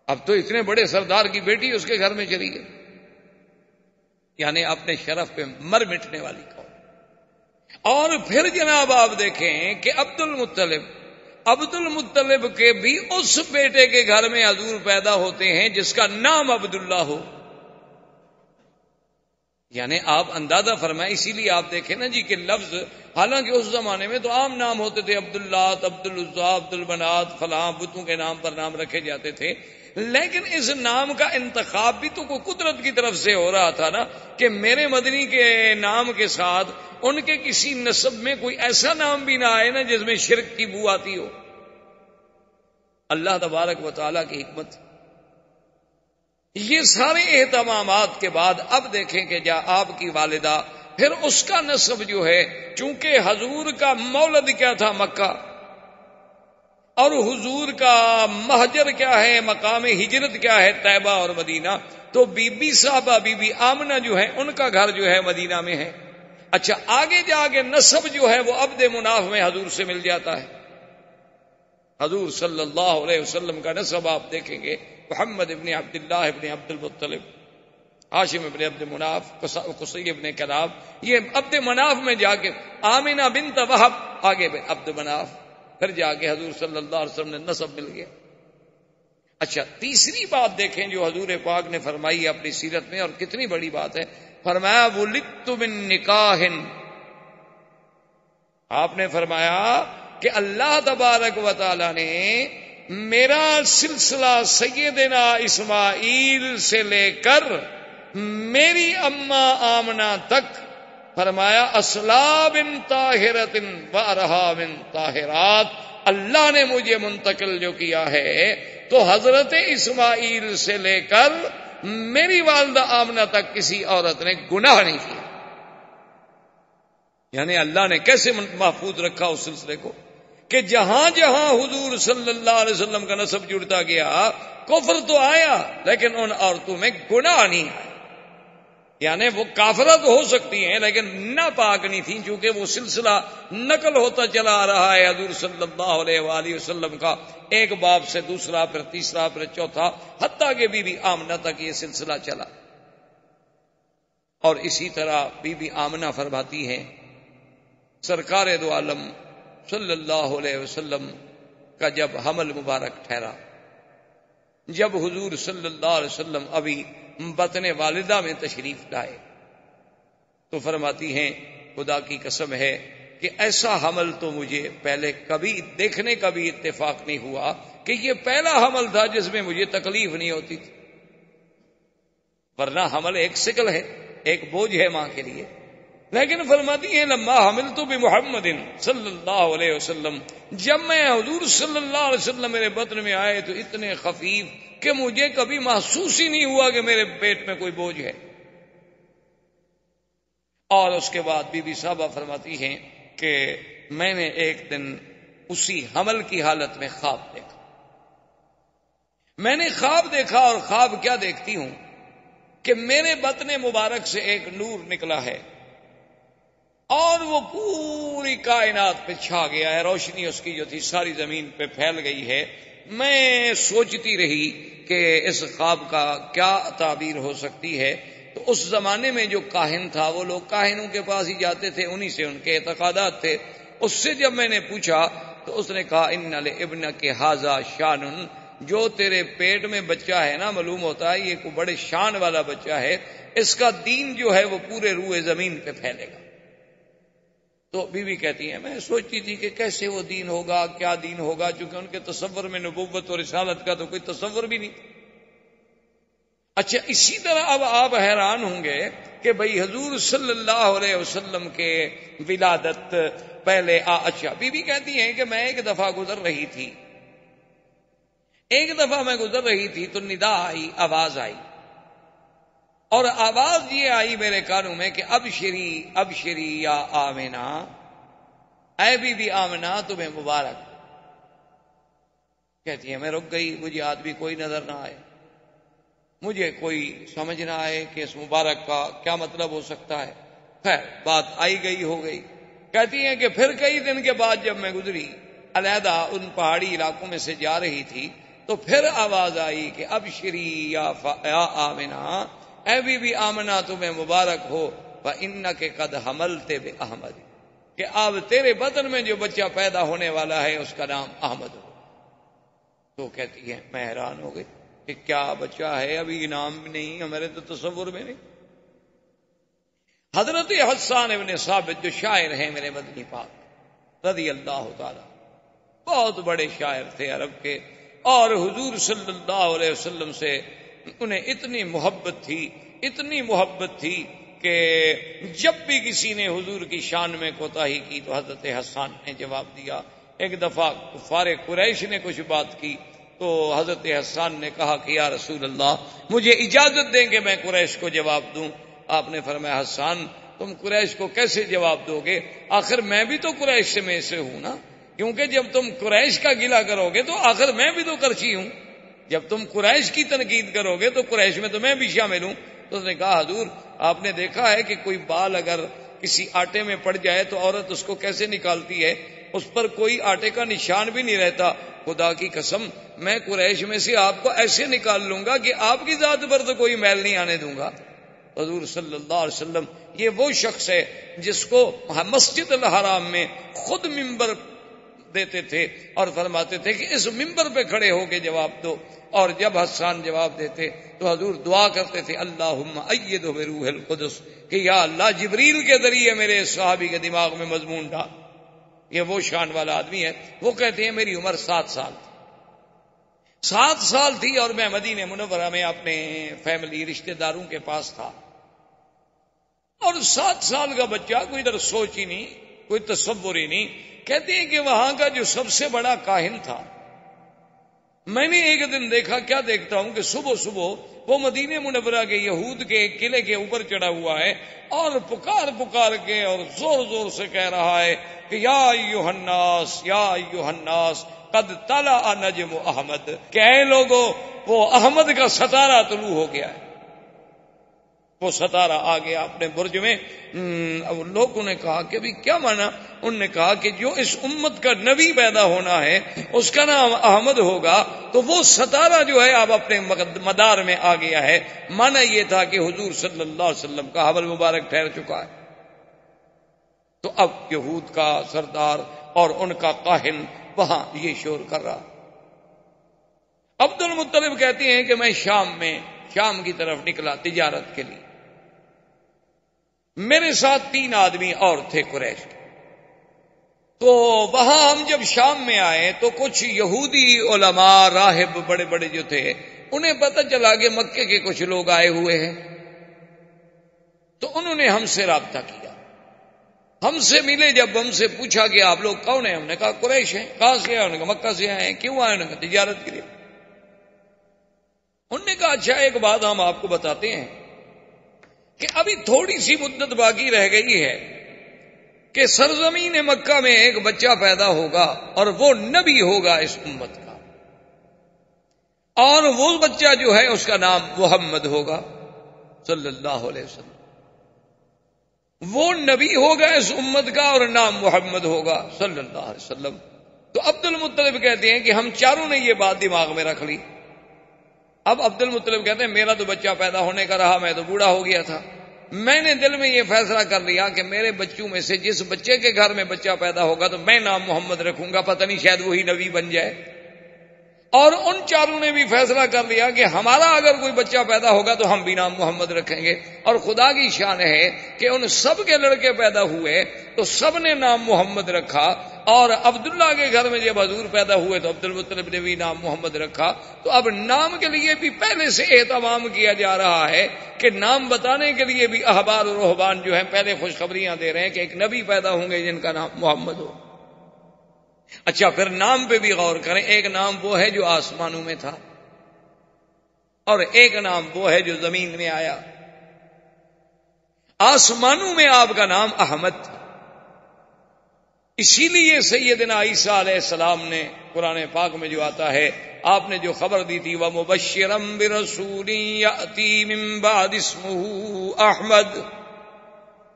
اب تو اتنے بڑے سردار کی بیٹی اس کے گھر میں چلی گئی، یعنی اپنے شرف پہ مر مٹنے والی قوم۔ اور پھر جناب آپ دیکھیں کہ عبد المطلب کے بھی اس بیٹے کے گھر میں حضور پیدا ہوتے ہیں جس کا نام عبداللہ ہو، یعنی آپ اندازہ فرمائیں۔ اسی لیے آپ دیکھیں نا جی کہ لفظ، حالانکہ اس زمانے میں تو عام نام ہوتے تھے، عبداللہ، عبد العزیٰ، عبد المنات، فلاں بتوں کے نام پر نام رکھے جاتے تھے، لیکن اس نام کا انتخاب بھی تو کوئی قدرت کی طرف سے ہو رہا تھا نا، کہ میرے مدنی کے نام کے ساتھ ان کے کسی نسب میں کوئی ایسا نام بھی نہ آئے نا جس میں شرک کی بو آتی ہو۔ اللہ تبارک و تعالیٰ کی حکمت۔ یہ سارے اہتمامات کے بعد اب دیکھیں کہ آپ کی والدہ، پھر اس کا نسب جو ہے، چونکہ حضور کا مولد کیا تھا مکہ، اور حضور کا مہجر کیا ہے، مقام ہجرت کیا ہے، طیبہ اور مدینہ، تو بی بی صاحبہ بی بی آمنہ جو ہے ان کا گھر جو ہے مدینہ میں ہے۔ اچھا، آگے جا کے نسب جو ہے وہ عبد مناف میں حضور سے مل جاتا ہے۔ حضور صلی اللہ علیہ وسلم کا نسب آپ دیکھیں گے، محمد ابن عبداللہ ابن عبد المطلب، ہاشم ابن عبد مناف، قصی ابن کلاب، یہ عبد مناف میں جا کے آمنہ بنت وہب، آگے عبد مناف، پھر جا کے حضور صلی اللہ علیہ وسلم نے نسب مل گیا۔ اچھا، تیسری بات دیکھیں جو حضور پاک نے فرمائی اپنی سیرت میں، اور کتنی بڑی بات ہے، فرمایا ولدت من نکاح، آپ نے فرمایا کہ اللہ تبارک و تعالی نے میرا سلسلہ سیدنا اسماعیل سے لے کر میری اماں آمنہ تک، فرمایا اصلاب طاہرۃ و ارحام طاہرات، اللہ نے مجھے منتقل جو کیا ہے تو حضرت اسماعیل سے لے کر میری والدہ آمنہ تک کسی عورت نے گناہ نہیں کیا۔ یعنی اللہ نے کیسے محفوظ رکھا اس سلسلے کو کہ جہاں جہاں حضور صلی اللہ علیہ وسلم کا نسب جڑتا گیا، کفر تو آیا لیکن ان عورتوں میں گناہ نہیں آیا۔ یعنی وہ کافرت ہو سکتی ہیں لیکن ناپاک نہیں تھیں، چونکہ وہ سلسلہ نقل ہوتا چلا آ رہا ہے حضور صلی اللہ علیہ وآلہ وسلم کا، ایک باپ سے دوسرا، پھر تیسرا، پھر چوتھا، حتیٰ کہ بی بی آمنہ تک یہ سلسلہ چلا۔ اور اسی طرح بی بی آمنہ فرماتی ہیں سرکار دو عالم صلی اللہ علیہ وسلم کا جب حمل مبارک ٹھہرا، جب حضور صلی اللہ علیہ وسلم ابھی بطن والدہ میں تشریف لائے، تو فرماتی ہیں خدا کی قسم ہے کہ ایسا حمل تو مجھے پہلے کبھی دیکھنے کا بھی اتفاق نہیں ہوا کہ یہ پہلا حمل تھا جس میں مجھے تکلیف نہیں ہوتی تھی، ورنہ حمل ایک ثقل ہے، ایک بوجھ ہے ماں کے لیے۔ لیکن فرماتی ہیں لما حملت بمحمد صلی اللہ علیہ وسلم، جب میں حضور صلی اللہ علیہ وسلم میرے بطن میں آئے تو اتنے خفیف کہ مجھے کبھی محسوس ہی نہیں ہوا کہ میرے پیٹ میں کوئی بوجھ ہے۔ اور اس کے بعد بی بی صاحبہ فرماتی ہیں کہ میں نے ایک دن اسی حمل کی حالت میں خواب دیکھا، میں نے خواب دیکھا، اور خواب کیا دیکھتی ہوں کہ میرے بطن مبارک سے ایک نور نکلا ہے اور وہ پوری کائنات پہ چھا گیا ہے، روشنی اس کی جو تھی ساری زمین پہ پھیل گئی ہے۔ میں سوچتی رہی کہ اس خواب کا کیا تعبیر ہو سکتی ہے، تو اس زمانے میں جو کاہن تھا وہ لوگ کاہنوں کے پاس ہی جاتے تھے، انہی سے ان کے اعتقادات تھے۔ اس سے جب میں نے پوچھا تو اس نے کہا ان لابنک ھذا شان، جو تیرے پیٹ میں بچہ ہے نا، معلوم ہوتا ہے یہ کوئی بڑے شان والا بچہ ہے، اس کا دین جو ہے وہ پورے روئے زمین پہ پھیلے گا۔ تو بی بی کہتی ہیں میں سوچتی تھی کہ کیسے وہ دین ہوگا، کیا دین ہوگا، چونکہ ان کے تصور میں نبوت اور رسالت کا تو کوئی تصور بھی نہیں۔ اچھا اسی طرح اب آپ حیران ہوں گے کہ بھئی حضور صلی اللہ علیہ وسلم کے ولادت پہلے اچھا بی بی کہتی ہیں کہ میں ایک دفعہ گزر رہی تھی، ایک دفعہ میں گزر رہی تھی تو ندا آئی، آواز آئی، اور آواز یہ آئی میرے کانوں میں کہ ابشری ابشری یا آمنہ، اے بی بی آمنہ تمہیں مبارک۔ کہتی ہے میں رک گئی، مجھے آدمی کوئی نظر نہ آئے، مجھے کوئی سمجھ نہ آئے کہ اس مبارک کا کیا مطلب ہو سکتا ہے۔ خیر بات آئی گئی ہو گئی۔ کہتی ہیں کہ پھر کئی دن کے بعد جب میں گزری، علیحدہ ان پہاڑی علاقوں میں سے جا رہی تھی، تو پھر آواز آئی کہ ابشری یا آمنہ، اے بی بی آمنہ تمہیں مبارک ہو، فإنک قد حملت بأحمد، کہ اب تیرے بدن میں جو بچہ پیدا ہونے والا ہے اس کا نام احمد ہو۔ تو کہتی ہے میں حیران ہو گئی کہ کیا بچہ ہے، ابھی نام بھی نہیں، ہمارے تو تصور میں نہیں۔ حضرت حسان ابن ثابت جو شاعر ہیں میرے مدنی پاک رضی اللہ تعالی، بہت بڑے شاعر تھے عرب کے، اور حضور صلی اللہ علیہ وسلم سے انہیں اتنی محبت تھی، اتنی محبت تھی کہ جب بھی کسی نے حضور کی شان میں کوتاہی کی تو حضرت حسان نے جواب دیا۔ ایک دفعہ کفار قریش نے کچھ بات کی تو حضرت حسان نے کہا کہ یا رسول اللہ مجھے اجازت دیں کہ میں قریش کو جواب دوں۔ آپ نے فرمایا حسان تم قریش کو کیسے جواب دو گے، آخر میں بھی تو قریش میں سے ہوں نا، کیونکہ جب تم قریش کا گلہ کرو گے تو آخر میں بھی تو کرچی ہوں، جب تم قریش کی تنقید کرو گے تو قریش میں تو میں بھی شامل ہوں۔ تو اس نے کہا حضور آپ نے دیکھا ہے کہ کوئی بال اگر کسی آٹے میں پڑ جائے تو عورت اس کو کیسے نکالتی ہے، اس پر کوئی آٹے کا نشان بھی نہیں رہتا۔ خدا کی قسم میں قریش میں سے آپ کو ایسے نکال لوں گا کہ آپ کی ذات پر تو کوئی میل نہیں آنے دوں گا۔ حضور صلی اللہ علیہ وسلم یہ وہ شخص ہے جس کو مسجد الحرام میں خود ممبر دیتے تھے اور فرماتے تھے کہ اس ممبر پہ کھڑے ہو کے جواب دو، اور جب حسان جواب دیتے تو حضور دعا کرتے تھے اللہم ایدہ بروح القدس، کہ یا اللہ جبریل کے ذریعے میرے صحابی کے دماغ میں مضمون ڈال۔ یہ وہ شان والا آدمی ہے۔ وہ کہتے ہیں میری عمر 7 سال تھی، 7 سال تھی اور میں مدینہ منورہ میں اپنے فیملی رشتہ داروں کے پاس تھا، اور 7 سال کا بچہ کوئی ادھر سوچ ہی نہیں، کوئی تصور ہی نہیں۔ کہتے ہیں کہ وہاں کا جو سب سے بڑا کاہن تھا، میں نے ایک دن دیکھا، کیا دیکھتا ہوں کہ صبح صبح وہ مدینہ منورہ کے یہود کے ایک قلعے کے اوپر چڑھا ہوا ہے اور پکار پکار کے اور زور زور سے کہہ رہا ہے کہ یا ایھا الناس یا ایھا الناس قد طلع نجم احمد، کہ اے لوگوں وہ احمد کا ستارہ طلوع ہو گیا ہے، وہ ستارہ آ گیا اپنے برج میں۔ لوگوں نے کہا کہ بھی کیا مانا؟ انہوں نے کہا کہ جو اس امت کا نبی پیدا ہونا ہے اس کا نام احمد ہوگا، تو وہ ستارہ جو ہے اب اپنے مدار میں آ گیا ہے۔ مانا یہ تھا کہ حضور صلی اللہ علیہ وسلم کا حمل مبارک ٹھہر چکا ہے۔ تو اب یہود کا سردار اور ان کا کاہن وہاں یہ شور کر رہا۔ عبد المطلب کہتے ہیں کہ میں شام کی طرف نکلا تجارت کے لیے، میرے ساتھ 3 آدمی اور تھے قریش کے۔ تو وہاں ہم جب شام میں آئے تو کچھ یہودی علماء راہب بڑے بڑے جو تھے انہیں پتہ چلا کہ مکے کے کچھ لوگ آئے ہوئے ہیں، تو انہوں نے ہم سے رابطہ کیا، ہم سے ملے، جب ہم سے پوچھا کہ آپ لوگ کون ہیں، ہم نے کہا قریش ہیں۔ کہاں سے آئے؟ انہوں نے کہا مکہ سے آئے ہیں۔ کیوں آئے؟ انہوں نے کہا تجارت کے لیے۔ انہوں نے کہا اچھا ایک بات ہم آپ کو بتاتے ہیں کہ ابھی تھوڑی سی مدت باقی رہ گئی ہے کہ سرزمین مکہ میں ایک بچہ پیدا ہوگا اور وہ نبی ہوگا اس امت کا، اور وہ بچہ جو ہے اس کا نام محمد ہوگا صلی اللہ علیہ وسلم، وہ نبی ہوگا اس امت کا اور نام محمد ہوگا صلی اللہ علیہ وسلم۔ تو عبد المطلب کہتے ہیں کہ ہم چاروں نے یہ بات دماغ میں رکھ لی۔ اب عبد المطلب کہتے ہیں میرا تو بچہ پیدا ہونے کا رہا، میں تو بوڑھا ہو گیا تھا، میں نے دل میں یہ فیصلہ کر لیا کہ میرے بچوں میں سے جس بچے کے گھر میں بچہ پیدا ہوگا تو میں نام محمد رکھوں گا، پتہ نہیں شاید وہی نبی بن جائے۔ اور ان چاروں نے بھی فیصلہ کر لیا کہ ہمارا اگر کوئی بچہ پیدا ہوگا تو ہم بھی نام محمد رکھیں گے. اور خدا کی شان ہے کہ ان سب کے لڑکے پیدا ہوئے تو سب نے نام محمد رکھا. اور عبداللہ کے گھر میں جب حضور پیدا ہوئے تو عبد المطلب نے بھی نام محمد رکھا. تو اب نام کے لیے بھی پہلے سے اہتمام کیا جا رہا ہے کہ نام بتانے کے لیے بھی احبار و رہبان جو ہیں پہلے خوشخبریاں دے رہے ہیں کہ ایک نبی پیدا ہوں گے جن کا نام محمد ہو. اچھا پھر نام پہ بھی غور کریں. ایک نام وہ ہے جو آسمانوں میں تھا اور ایک نام وہ ہے جو زمین میں آیا. آسمانوں میں آپ کا نام احمد تھا. اسی لیے سیدنا عیسیٰ علیہ السلام نے قرآن پاک میں جو آتا ہے آپ نے جو خبر دی تھی وَمُبَشِّرًا بِرَسُولٍ يَأْتِي مِن بَعْدِ اسْمُهُ احمد،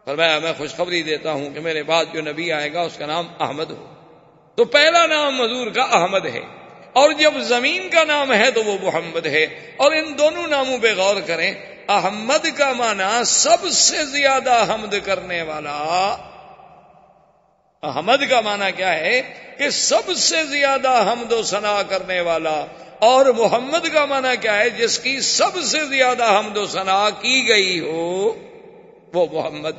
فرمایا میں خوشخبری دیتا ہوں کہ میرے بعد جو نبی آئے گا اس کا نام احمد ہو. تو پہلا نام حضور کا احمد ہے اور جب زمین کا نام ہے تو وہ محمد ہے. اور ان دونوں ناموں پہ غور کریں. احمد کا معنی سب سے زیادہ حمد کرنے والا. احمد کا معنی کیا ہے کہ سب سے زیادہ حمد و ثنا کرنے والا. اور محمد کا معنی کیا ہے جس کی سب سے زیادہ حمد و ثنا کی گئی ہو وہ محمد.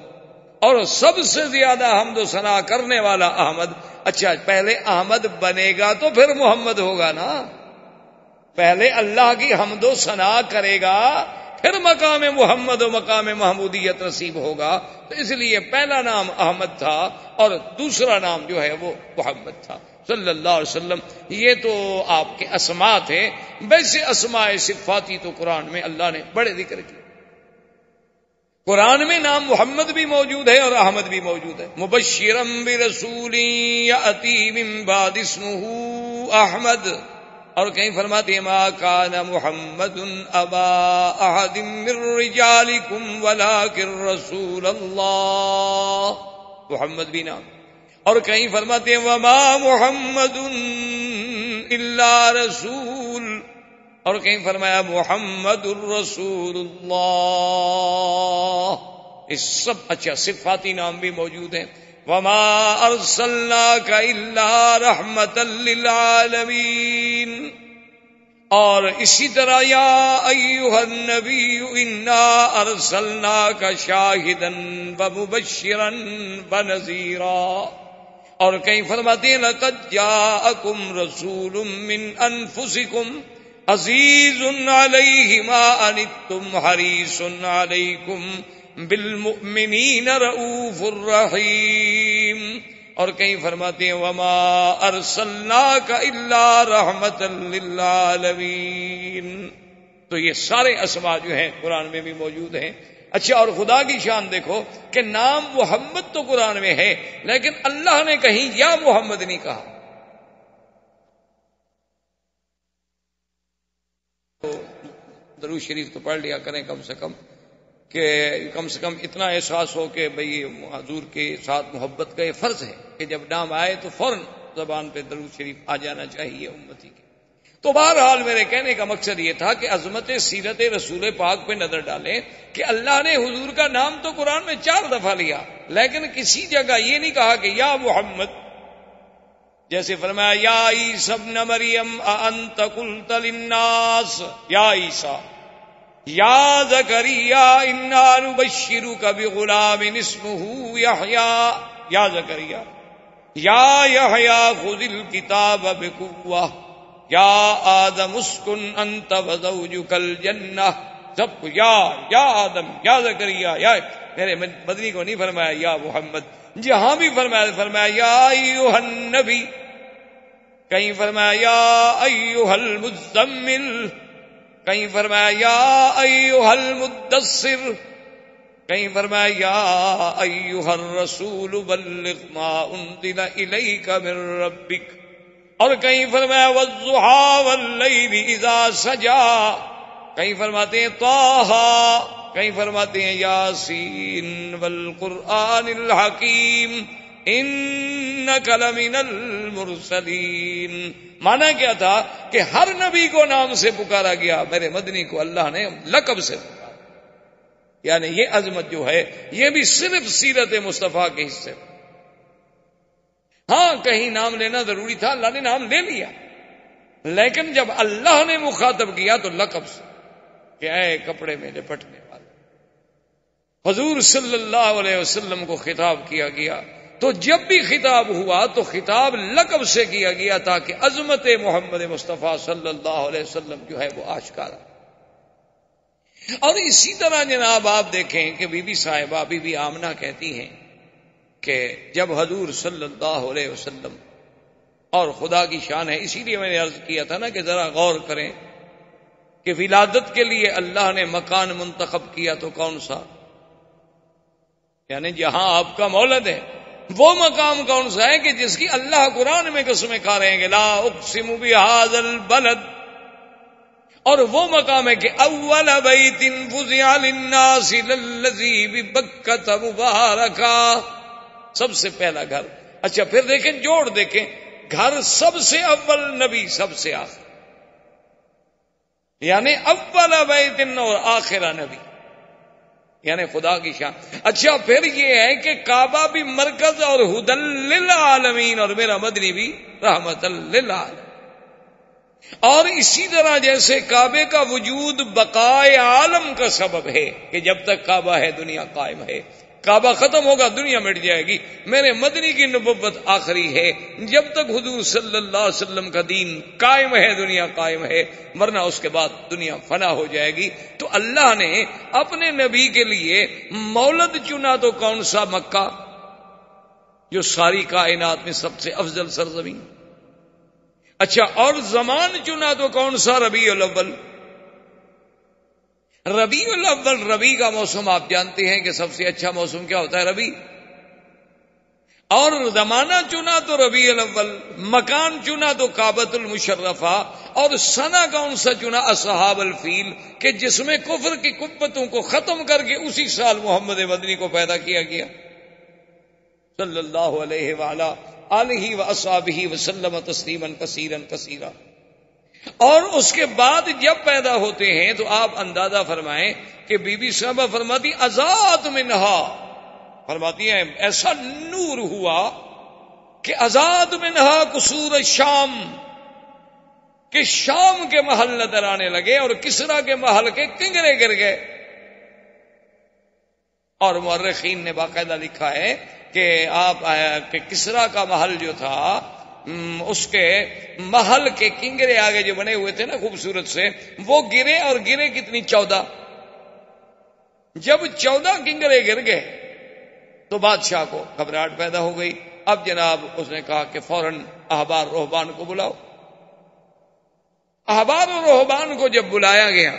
اور سب سے زیادہ حمد و ثنا کرنے والا احمد. اچھا پہلے احمد بنے گا تو پھر محمد ہوگا نا. پہلے اللہ کی حمد و ثنا کرے گا پھر مقام محمد و مقام محمودیت نصیب ہوگا. تو اس لیے پہلا نام احمد تھا اور دوسرا نام جو ہے وہ محمد تھا صلی اللہ علیہ وسلم. یہ تو آپ کے اسماء تھے. ویسے اسماء صفاتی تو قرآن میں اللہ نے بڑے ذکر کیے. قرآن میں نام محمد بھی موجود ہے اور احمد بھی موجود ہے. مبشرم برسول یأتی من بعد اسمہ احمد. اور کہیں فرماتے ہیں ما کان محمد ابا احد من رجالکم ولکن رسول اللہ. محمد بھی نام. اور کہیں فرماتے ہیں وما محمد الا رسول. اور کہیں فرمایا محمد الرسول اللہ. اس سب اچھا صفاتی نام بھی موجود ہیں. وما ارسلناک الا رحمتا للعالمین. اور اسی طرح یا ایھا النبی انا ارسلناک شاہدا ومبشرا ونذیرا. اور کہیں فرماتے ہیں لقد جاءکم رسول من انفسکم عزیز علیہ ما عنتم حریص علیکم بالمؤمنین رؤوف الرحیم. اور کہیں فرماتے ہیں وما ارسلناک الا رحمتا للعالمین. تو یہ سارے اسماء جو ہیں قرآن میں بھی موجود ہیں. اچھا اور خدا کی شان دیکھو کہ نام محمد تو قرآن میں ہے لیکن اللہ نے کہیں یا محمد نہیں کہا. درود شریف تو پڑھ لیا کریں کم سے کم اتنا احساس ہو کہ بھئی حضور کے ساتھ محبت کا یہ فرض ہے کہ جب نام آئے تو فوراً زبان پہ درود شریف آ جانا چاہیے امتی کے. تو بہرحال میرے کہنے کا مقصد یہ تھا کہ عظمت سیرت رسول پاک پہ نظر ڈالیں کہ اللہ نے حضور کا نام تو قرآن میں 4 دفعہ لیا لیکن کسی جگہ یہ نہیں کہا کہ یا محمد. جیسے فرمایا یا عیسی ابن مریم اانت قلت للناس یا عیسی یا زکریا انا نبشرک بغلام اسمہ یحییٰ. یا زکریا یا یحییٰ خذ الکتاب بقوہ یا آدم اسکن انت وزوجک الجنہ. سب کو یا آدم یا زکریا یا. میرے مدنی کو نہیں فرمایا یا محمد. جہاں بھی فرمایا یا ایھا النبی. کہیں فرمایا یا ایھا المزمل. کہیں فرمایا یا ایھا المدثر. کہیں فرمایا یا ایھا الرسول بلغ ما انزل الیک من ربک. اور کہیں فرمایا والضحیٰ واللیل اذا سجا. کہیں فرماتے ہیں طٰہٰ. کہیں فرماتے ہیں یاسین والقرآن الحکیم انک لمن المرسلین. مانا کیا تھا کہ ہر نبی کو نام سے پکارا گیا. میرے مدنی کو اللہ نے لقب سے پکارا. یعنی یہ عظمت جو ہے یہ بھی صرف سیرت مصطفیٰ کے حصے. ہاں کہیں نام لینا ضروری تھا اللہ نے نام لے لیا لیکن جب اللہ نے مخاطب کیا تو لقب سے کہ اے کپڑے میں لپٹنے والے، حضور صلی اللہ علیہ وسلم کو خطاب کیا گیا. تو جب بھی خطاب ہوا تو خطاب لقب سے کیا گیا تاکہ عظمت محمد مصطفیٰ صلی اللہ علیہ وسلم جو ہے وہ آشکارا. اور اسی طرح جناب آپ دیکھیں کہ بی بی صاحبہ بی بی آمنہ کہتی ہیں کہ جب حضور صلی اللہ علیہ وسلم، اور خدا کی شان ہے، اسی لیے میں نے عرض کیا تھا نا کہ ذرا غور کریں کہ ولادت کے لیے اللہ نے مکان منتخب کیا تو کون سا؟ یعنی جہاں آپ کا مولد ہے وہ مقام کون سا ہے کہ جس کی اللہ قرآن میں قسمیں کھا رہے ہیں کہ لا اقسم بہذا البلد، اور وہ مقام ہے کہ اول بیت وضع للناس للذی ببکۃ مبارکا، سب سے پہلا گھر. اچھا پھر دیکھیں جوڑ دیکھیں، گھر سب سے اول، نبی سب سے آخر، یعنی اول بیت اور آخرہ نبی، یعنی خدا کی شان. اچھا پھر یہ ہے کہ کعبہ بھی مرکز اور ہدی للعالمین، اور میرا مدنی بھی رحمت للعالمین. اور اسی طرح جیسے کعبے کا وجود بقائے عالم کا سبب ہے کہ جب تک کعبہ ہے دنیا قائم ہے، کعبہ ختم ہوگا دنیا مٹ جائے گی. میرے مدنی کی نبوت آخری ہے، جب تک حضور صلی اللہ علیہ وسلم کا دین قائم ہے دنیا قائم ہے، ورنہ اس کے بعد دنیا فنا ہو جائے گی. تو اللہ نے اپنے نبی کے لیے مولد چنا تو کون سا؟ مکہ، جو ساری کائنات میں سب سے افضل سرزمین. اچھا اور زمان چنا تو کون سا؟ ربیع الاول. ربیع الاول، ربیع کا موسم آپ جانتے ہیں کہ سب سے اچھا موسم کیا ہوتا ہے؟ ربیع. اور زمانہ چنا تو ربیع الاول، مکان چنا تو کعبۃ المشرفہ، اور سنہ کون سا چنا؟ اصحاب الفیل، کہ جس میں کفر کی قوتوں کو ختم کر کے اسی سال محمد مدنی کو پیدا کیا گیا صلی اللہ علیہ وآلہ آلہ واصحابہ وسلم تسلیما کثیرا کثیرا. اور اس کے بعد جب پیدا ہوتے ہیں تو آپ اندازہ فرمائیں کہ بی بی صاحبہ فرماتی ازاد منہا، فرماتی ہیں ایسا نور ہوا کہ ازاد منہا قصور شام، کہ شام کے محل نظر آنے لگے اور کسرا کے محل کے کنگرے گر گئے. اور مورخین نے باقاعدہ لکھا ہے کہ آپ کہ کسرا کا محل جو تھا اس کے محل کے کنگرے آگے جو بنے ہوئے تھے نا خوبصورت سے، وہ گرے، اور گرے کتنی؟ 14. جب 14 کنگرے گر گئے تو بادشاہ کو گھبراہٹ پیدا ہو گئی. اب جناب اس نے کہا کہ فوراً احبار رہبان کو بلاؤ. احبار و رہبان کو جب بلایا گیا،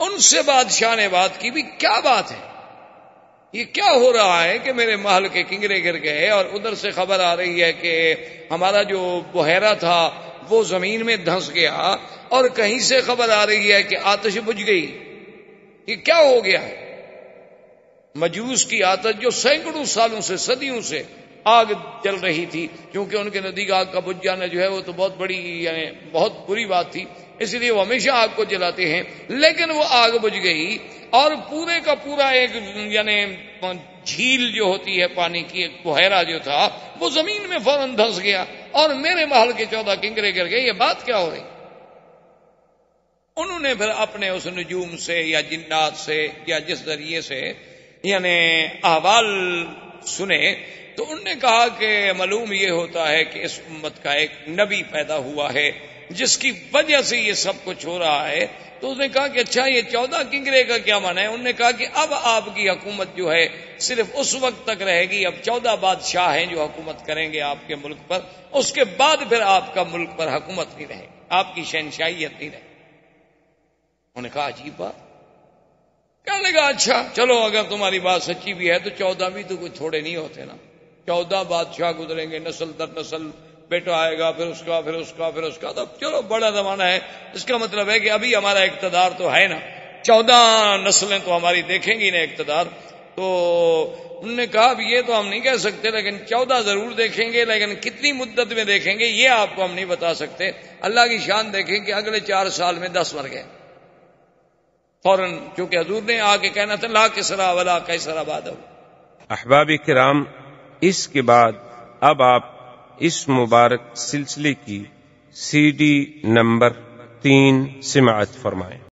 ان سے بادشاہ نے بات کی، بھی کیا بات ہے، یہ کیا ہو رہا ہے کہ میرے محل کے کنگرے گر گئے، اور ادھر سے خبر آ رہی ہے کہ ہمارا جو بحیرہ تھا وہ زمین میں دھنس گیا، اور کہیں سے خبر آ رہی ہے کہ آتش بجھ گئی. یہ کیا ہو گیا ہے؟ مجوس کی آتش جو سینکڑوں سالوں سے، صدیوں سے آگ جل رہی تھی، کیونکہ ان کے نزدیک آگ کا بجھ جانا جو ہے وہ تو بہت بڑی، یعنی بہت بری بات تھی، اس لیے وہ ہمیشہ آگ کو جلاتے ہیں. لیکن وہ آگ بجھ گئی، اور پورے کا پورا ایک یعنی جھیل جو ہوتی ہے پانی کی، ایک بحیرہ جو تھا وہ زمین میں فوراً دھنس گیا، اور میرے محل کے 14 کنگرے گر گئے. یہ بات کیا ہو رہی؟ انہوں نے پھر اپنے اس نجوم سے یا جنات سے یا جس ذریعے سے یعنی احوال سنے، تو انہوں نے کہا کہ معلوم یہ ہوتا ہے کہ اس امت کا ایک نبی پیدا ہوا ہے جس کی وجہ سے یہ سب کچھ ہو رہا ہے. تو اس نے کہا کہ اچھا یہ 14 کنگرے کا کیا معنی ہے؟ انہوں نے کہا کہ اب آپ کی حکومت جو ہے صرف اس وقت تک رہے گی، اب 14 بادشاہ ہیں جو حکومت کریں گے آپ کے ملک پر، اس کے بعد پھر آپ کا ملک پر حکومت نہیں رہے گی، آپ کی شہنشاہیت نہیں رہے گی. انہوں نے کہا عجیب بات. کہنے لگا اچھا چلو اگر تمہاری بات سچی بھی ہے تو 14 بھی تو کوئی تھوڑے نہیں ہوتے نا، 14 بادشاہ گزریں گے، نسل در نسل بیٹا آئے گا، پھر اس کا پھر اس کا پھر اس کا، تو چلو بڑا زمانہ ہے. اس کا مطلب ہے کہ ابھی ہمارا اقتدار تو ہے نا، 14 نسلیں تو ہماری دیکھیں گی نا اقتدار. تو انہوں نے کہا اب یہ تو ہم نہیں کہہ سکتے، لیکن 14 ضرور دیکھیں گے، لیکن کتنی مدت میں دیکھیں گے یہ آپ کو ہم نہیں بتا سکتے. اللہ کی شان دیکھیں کہ اگلے 4 سال میں 10 مر گئے فوراً، چونکہ حضور نے آ کے کہنا تھا لا کسرا ولا قیصر بعدہ. احباب کرام، اس کے بعد اب آپ اس مبارک سلسلے کی CD نمبر 3 سماعت فرمائیں۔